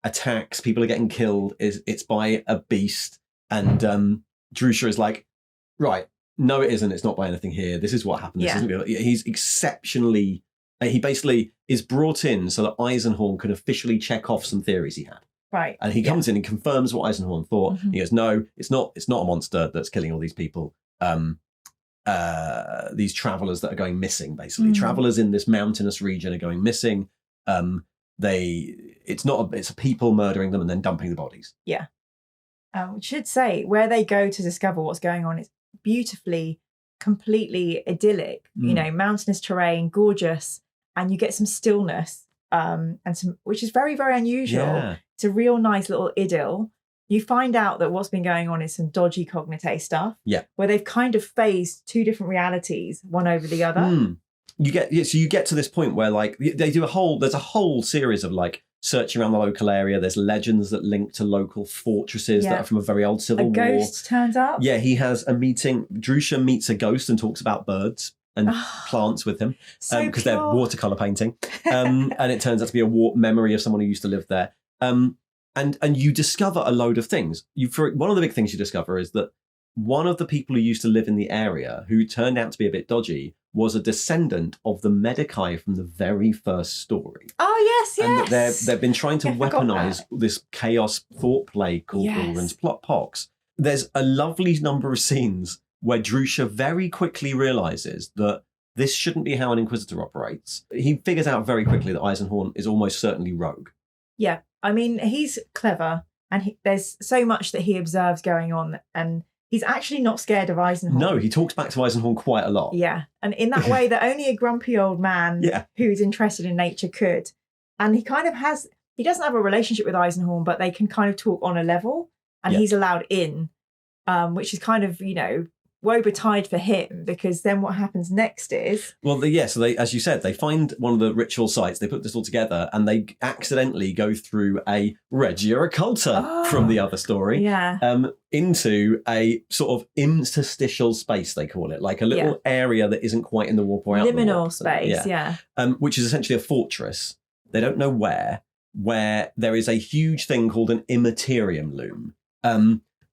attacks. People are getting killed. It's by a beast. And Drusha is like, right, no, it isn't. It's not by anything here. This is what happened. This isn't real. He's exceptionally... he basically is brought in so that Eisenhorn could officially check off some theories he had. Right. And he comes in and confirms what Eisenhorn thought. Mm-hmm. He goes, no, it's not a monster that's killing all these people. These travelers that are going missing, basically. Travelers in this mountainous region are going missing. It's a people murdering them and then dumping the bodies. Yeah. We should say where they go to discover what's going on is beautifully, completely idyllic. You know, mountainous terrain, gorgeous, and you get some stillness, and some, which is very, very unusual. Yeah. It's a real nice little idyll. You find out that what's been going on is some dodgy Cognite stuff. Yeah. Where they've kind of phased 2 different realities, one over the other. You get to this point where like they do there's a whole series of like searching around the local area. There's legends that link to local fortresses that are from a very old civil war. A ghost turns up. Yeah, he has a meeting. Drusha meets a ghost and talks about birds and plants with him because they're watercolor painting. And it turns out to be a memory of someone who used to live there. And you discover a load of things. One of the big things you discover is that one of the people who used to live in the area, who turned out to be a bit dodgy, was a descendant of the Medici from the very first story. Oh, yes. And that they've been trying to weaponize this chaos thought plague called Ulrun's Pox. There's a lovely number of scenes where Drusha very quickly realizes that this shouldn't be how an Inquisitor operates. He figures out very quickly that Eisenhorn is almost certainly rogue. Yeah. I mean, he's clever, and there's so much that he observes going on, and he's actually not scared of Eisenhorn. No, he talks back to Eisenhorn quite a lot. Yeah, and in that way that only a grumpy old man who's interested in nature could. And he doesn't have a relationship with Eisenhorn, but they can kind of talk on a level, and he's allowed in, which is kind of, woe betide for him, because then what happens next is... Well, so they, as you said, they find one of the ritual sites, they put this all together, and they accidentally go through a Regia Occulta from the other story into a sort of interstitial space, they call it, like a little area that isn't quite in the warp or out liminal space, which is essentially a fortress. They don't know where there is a huge thing called an immaterium loom.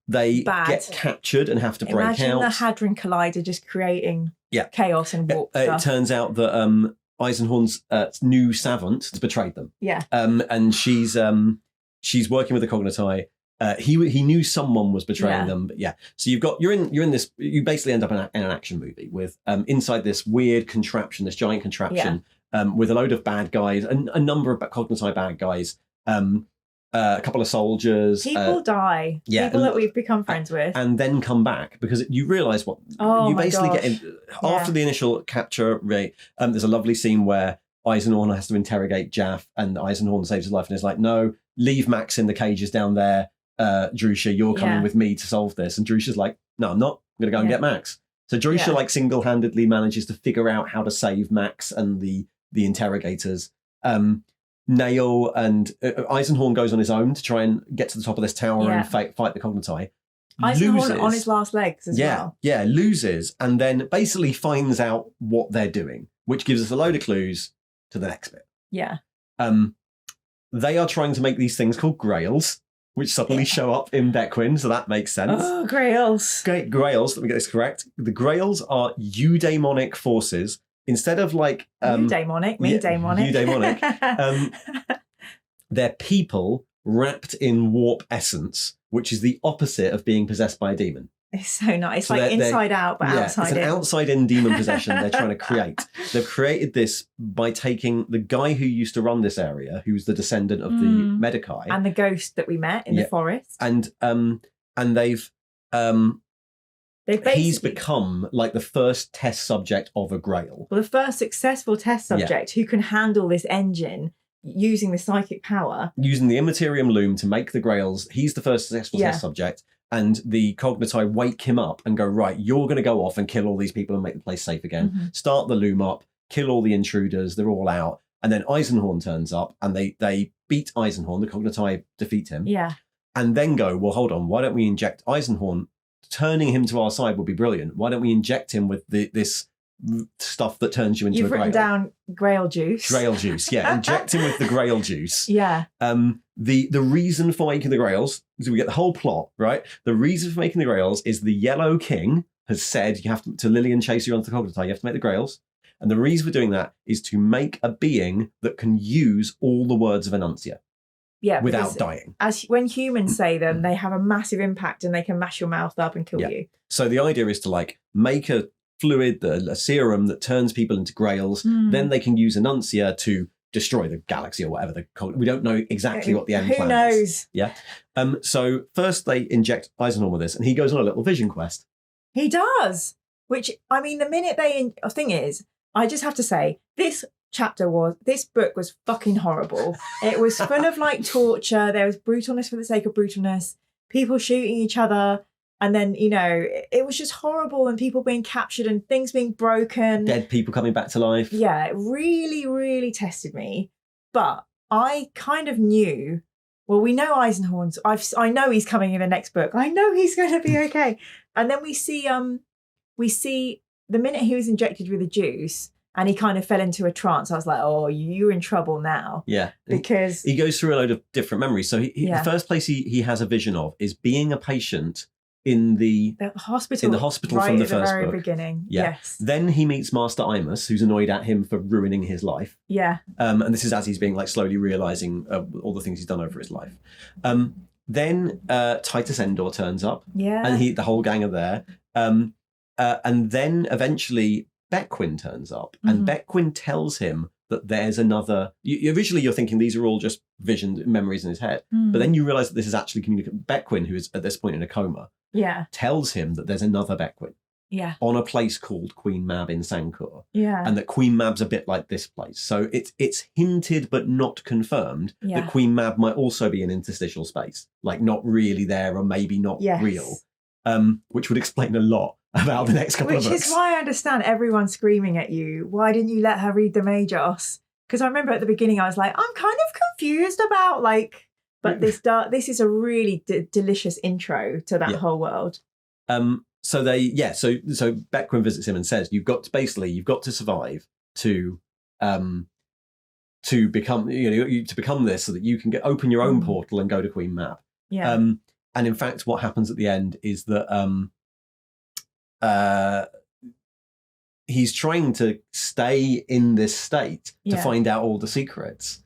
They get captured and have to break out. Imagine the Hadron Collider just creating chaos and warp stuff. It turns out that Eisenhorn's new savant has betrayed them. Yeah. And she's working with the Cogniti. He knew someone was betraying them, but So you're in this. You basically end up in an action movie with inside this weird contraption, this giant contraption, with a load of bad guys, a number of Cogniti bad guys. A couple of soldiers. People die. People that we've become friends with. And then come back, because you realise what... you basically get in... After the initial capture rate, there's a lovely scene where Eisenhorn has to interrogate Jaff, and Eisenhorn saves his life and is like, no, leave Max in the cages down there, Drusha, you're coming with me to solve this. And Drusha's like, no, I'm not. I'm going to go and get Max. So Drusha single-handedly manages to figure out how to save Max and the interrogators. Nail and Eisenhorn goes on his own to try and get to the top of this tower and fight the Cogniti. Eisenhorn on his last legs as well. Yeah, loses, and then basically finds out what they're doing, which gives us a load of clues to the next bit. Yeah. They are trying to make these things called grails, which suddenly show up in Bequin, so that makes sense. Oh, grails. Grails, let me get this correct. The grails are eudaimonic forces. Instead of like... eudaimonic, daimonic. Eudaimonic. They're people wrapped in warp essence, which is the opposite of being possessed by a demon. It's so nice. It's like inside out, but outside in. It's an outside-in demon possession they're trying to create. They've created this by taking the guy who used to run this area, who's the descendant of the Medici. And the ghost that we met in the forest. And they've he's become like the first test subject of a grail. Well, the first successful test subject who can handle this engine using the psychic power. Using the Immaterium loom to make the grails. He's the first successful test subject. And the Cogniti wake him up and go, right, you're going to go off and kill all these people and make the place safe again. Start the loom up, kill all the intruders. They're all out. And then Eisenhorn turns up and they beat Eisenhorn. The Cogniti defeat him. Yeah. And then go, well, hold on. Why don't we inject Eisenhorn? Turning him to our side would be brilliant. Why don't we inject him with this stuff that turns you into a grail? You've written down grail juice. Grail juice, yeah. Inject him with the grail juice. Yeah. The reason for making the grails, so we get the whole plot, right? The reason for making the grails is the Yellow King has said you have to Lillian chase you onto the Cogniti, you have to make the grails. And the reason for doing that is to make a being that can use all the words of Enuncia. Yeah, without dying. As when humans say them, they have a massive impact and they can mash your mouth up and kill you. So the idea is to like make a fluid, a serum that turns people into grails. Then they can use Enuncia to destroy the galaxy or whatever. We don't know exactly what the end plan is. Who knows? Yeah. So first they inject Eisenhorn with this, and he goes on a little vision quest. He does. Which, I mean, the minute the thing is, I just have to say, this book was fucking horrible. It was full of like torture. There was brutalness for the sake of brutalness, people shooting each other. And then, it was just horrible, and people being captured and things being broken. Dead people coming back to life. Yeah, it really, really tested me. But I kind of knew, well, we know Eisenhorn's, I know he's coming in the next book. I know he's going to be okay. And then we see the minute he was injected with the juice and he kind of fell into a trance, I was like, oh, you're in trouble now. Yeah. Because he goes through a load of different memories. So the first place he has a vision of is being a patient in the hospital right from the at first very book. Beginning. Yeah. Yes. Then he meets Master Imus, who's annoyed at him for ruining his life. Yeah. And this is as he's being like slowly realizing all the things he's done over his life. Then Titus Endor turns up. Yeah. And the whole gang are there. And then eventually Bequin turns up, and Bequin tells him that there's another. Originally, you're thinking these are all just vision memories in his head, but then you realize that this is actually Bequin, who is at this point in a coma. Yeah, tells him that there's another Bequin. Yeah, on a place called Queen Mab in Sancor. Yeah, and that Queen Mab's a bit like this place. So it's hinted but not confirmed that Queen Mab might also be an interstitial space, like not really there or maybe not real. Which would explain a lot about the next couple of books. Which is why I understand everyone screaming at you, why didn't you let her read the Magos? Because I remember at the beginning I was like, I'm kind of confused about but this is a really delicious intro to that whole world. So Bequin visits him and says, you've got to survive to become to become this, so that you can open your own portal and go to Queen Mab. Yeah. And in fact, what happens at the end is that he's trying to stay in this state to find out all the secrets,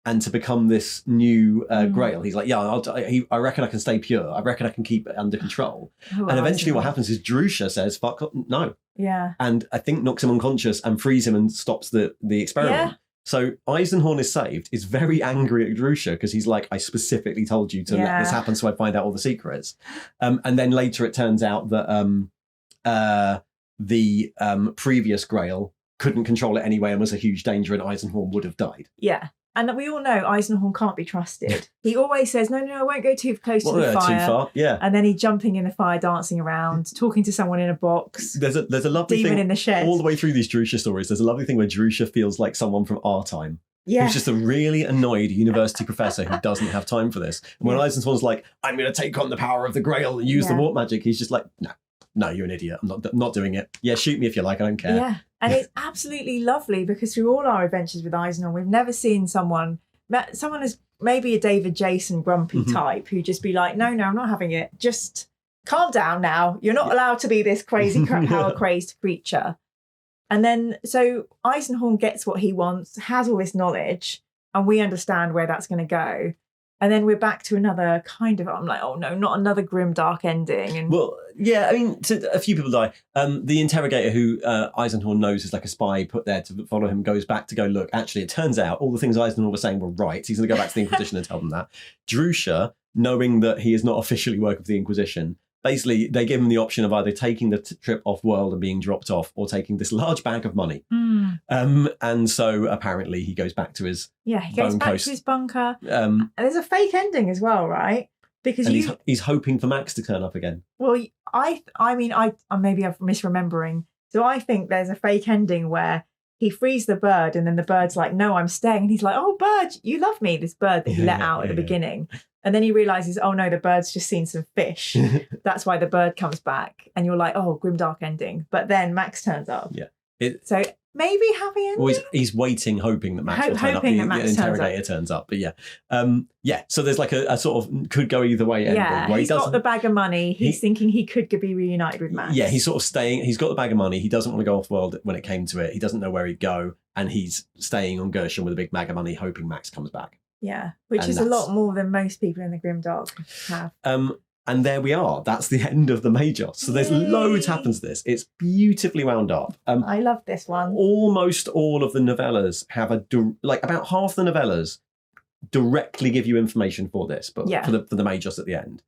and to become this new Grail. He's like, I reckon I can stay pure. I reckon I can keep it under control. And eventually what happens is Drusha says, fuck, no. Yeah. And I think knocks him unconscious and frees him and stops the experiment. Yeah. So Eisenhorn is saved, is very angry at Drusha because he's like, I specifically told you to let this happen so I find out all the secrets. And then later it turns out that the previous Grail couldn't control it anyway and was a huge danger, and Eisenhorn would have died. Yeah. And we all know Eisenhorn can't be trusted. He always says, no, I won't go too close to the fire. Too far. Yeah. And then he's jumping in the fire, dancing around, talking to someone in a box. There's a lovely demon thing in the shed. All the way through these Drusha stories. There's a lovely thing where Drusha feels like someone from our time. Yeah. Who's just a really annoyed university professor who doesn't have time for this. And when Eisenhorn's like, I'm going to take on the power of the Grail and use the warp magic, he's just like, no. no, you're an idiot. I'm not doing it. Yeah, shoot me if you like. I don't care. Yeah, and it's absolutely lovely because through all our adventures with Eisenhorn, we've never seen someone as maybe a David Jason grumpy type who just be like, no, I'm not having it. Just calm down now. You're not allowed to be this crazy power crazed creature. And then so Eisenhorn gets what he wants, has all this knowledge, and we understand where that's going to go. And then we're back to another kind of, I'm like, oh no, not another grim, dark ending. And well, yeah, I mean, a few people die. The interrogator who Eisenhorn knows is like a spy put there to follow him goes back to go, look, actually, it turns out all the things Eisenhorn was saying were right. He's going to go back to the Inquisition and tell them that. Drusha, knowing that he is not officially working for the Inquisition, basically, they give him the option of either taking the trip off world and being dropped off or taking this large bag of money. And so apparently he goes back to his he goes back to his bunker. And there's a fake ending as well, right? Because he's hoping for Max to turn up again. Well, I mean, maybe I'm misremembering. So I think there's a fake ending where he frees the bird and then the bird's like, no, I'm staying. And he's like, oh, bird, you love me. This bird that he let out at the beginning. And then he realizes, oh no, the bird's just seen some fish. That's why the bird comes back. And you're like, oh, grimdark ending. But then Max turns up. Yeah. So maybe happy ending? Well, he's waiting, hoping that Max will turn up. The interrogator turns up. But yeah. So there's like a sort of could go either way ending. Yeah, where he's got the bag of money. He's thinking he could be reunited with Max. Yeah, he's sort of staying. He's got the bag of money. He doesn't want to go off world when it came to it. He doesn't know where he'd go. And he's staying on Gershon with a big bag of money, hoping Max comes back. Yeah, which is a lot more than most people in the Grimdark have. And there we are. That's the end of the Magos. So there's loads happens to this. It's beautifully wound up. I love this one. Almost all of the novellas have about half the novellas directly give you information for this, but for the Magos at the end,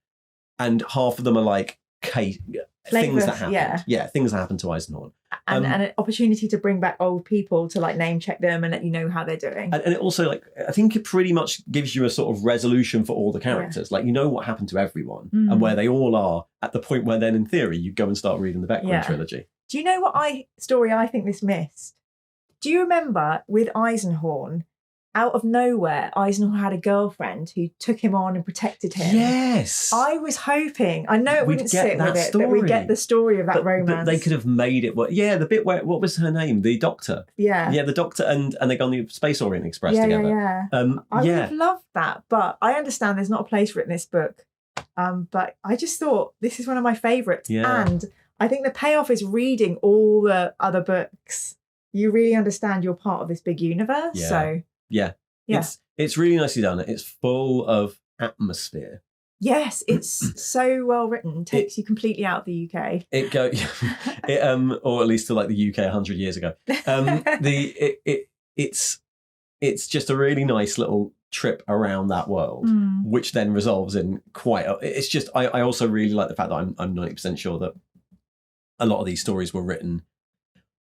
and half of them are like things that happened. Yeah, things that happened to Eisenhorn. And an opportunity to bring back old people to like name check them and let you know how they're doing. And it also I think it pretty much gives you a sort of resolution for all the characters. Like, you know what happened to everyone and where they all are at the point where then in theory you go and start reading the Bequin trilogy. Do you know what story I think this missed? Do you remember with Eisenhorn, out of nowhere, Eisenhorn had a girlfriend who took him on and protected him. Yes. I was hoping, I know it wouldn't sit with it, but we'd get the story of that romance. But they could have made it work. Yeah, the bit where, what was her name? The doctor. Yeah. Yeah, the doctor and they go on the Space Orient Express together. Yeah. I would have loved that, but I understand there's not a place for it in this book. But I just thought this is one of my favourites. Yeah. And I think the payoff is reading all the other books. You really understand you're part of this big universe. Yeah. So Yeah. It's really nicely done. It's full of atmosphere. Yes, it's so well written. Takes you completely out of the UK. Or at least to like the UK 100 years ago. It's just a really nice little trip around that world, which then resolves in it's just I also really like the fact that I'm 90% sure that a lot of these stories were written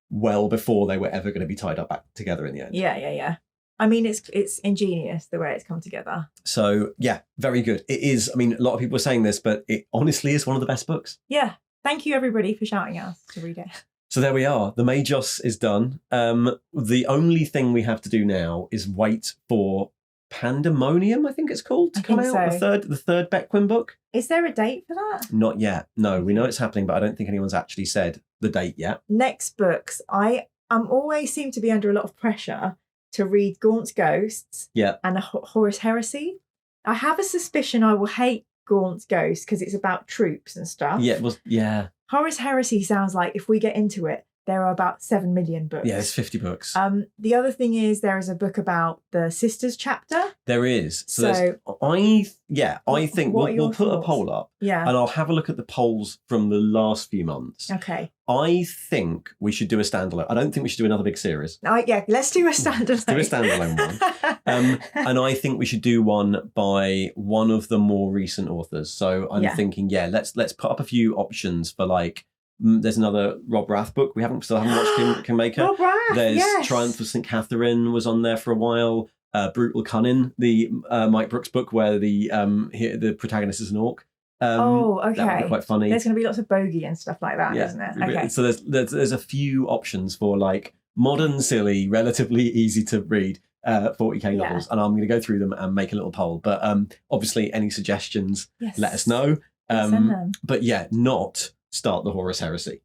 well before they were ever going to be tied up back together in the end. Yeah. I mean, it's ingenious the way it's come together. So, yeah, very good. It is, I mean, a lot of people are saying this, but it honestly is one of the best books. Yeah. Thank you, everybody, for shouting at us to read it. So there we are. The Magos is done. The only thing we have to do now is wait for Pandemonium, I think it's called, to come out. So. The third Bequin book. Is there a date for that? Not yet. No, we know it's happening, but I don't think anyone's actually said the date yet. Next books. I always seem to be under a lot of pressure to read Gaunt's Ghosts and Horus Heresy. I have a suspicion I will hate Gaunt's Ghosts because it's about troops and stuff. Yeah. Horus Heresy sounds like if we get into it, there are about 7 million books. Yeah, it's 50 books. The other thing is there is a book about the Sisters chapter. There is. I think we'll put a poll up. Yeah. And I'll have a look at the polls from the last few months. Okay. I think we should do a standalone. I don't think we should do another big series. Let's do a standalone. Let's do a standalone one. And I think we should do one by one of the more recent authors. So I'm thinking, let's put up a few options for like, there's another Rob Rath book. We still haven't watched Kingmaker. Rob Rath, There's Triumph of St. Catherine was on there for a while. Brutal Cunning, the Mike Brooks book where the protagonist is an orc. Okay. That would be quite funny. There's going to be lots of bogey and stuff like that, isn't there? Okay. So there's a few options for like modern, silly, relatively easy to read 40k novels, and I'm going to go through them and make a little poll. But obviously, any suggestions, let us know. Send them. But not start the Horus Heresy.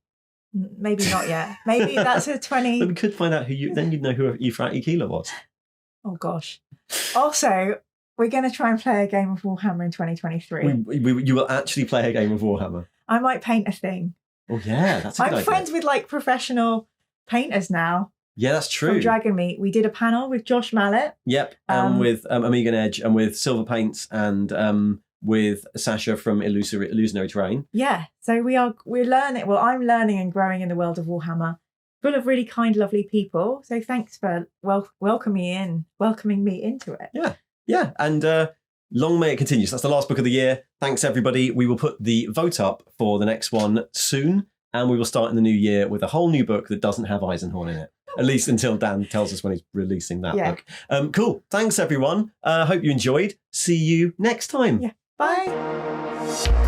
Maybe not yet. Maybe that's a 20. But we could find out then you'd know who Euphrati Keeler was. Oh, gosh. Also, we're going to try and play a game of Warhammer in 2023. You will actually play a game of Warhammer. I might paint a thing. Oh, yeah, that's a good idea. I'm friends with like professional painters now. Yeah, that's true. From Dragon Meat. We did a panel with Josh Mallet. Yep, and with Amiga and Edge, and with Silver Paints, and with Sasha from Illusionary Terrain. Yeah, so we're learning. Well, I'm learning and growing in the world of Warhammer, full of really kind, lovely people. So thanks for welcoming me into it. Yeah, and long may it continue. So that's the last book of the year. Thanks, everybody. We will put the vote up for the next one soon, and we will start in the new year with a whole new book that doesn't have Eisenhorn in it. At least until Dan tells us when he's releasing that book. Cool. Thanks, everyone. Hope you enjoyed. See you next time. Yeah. Bye.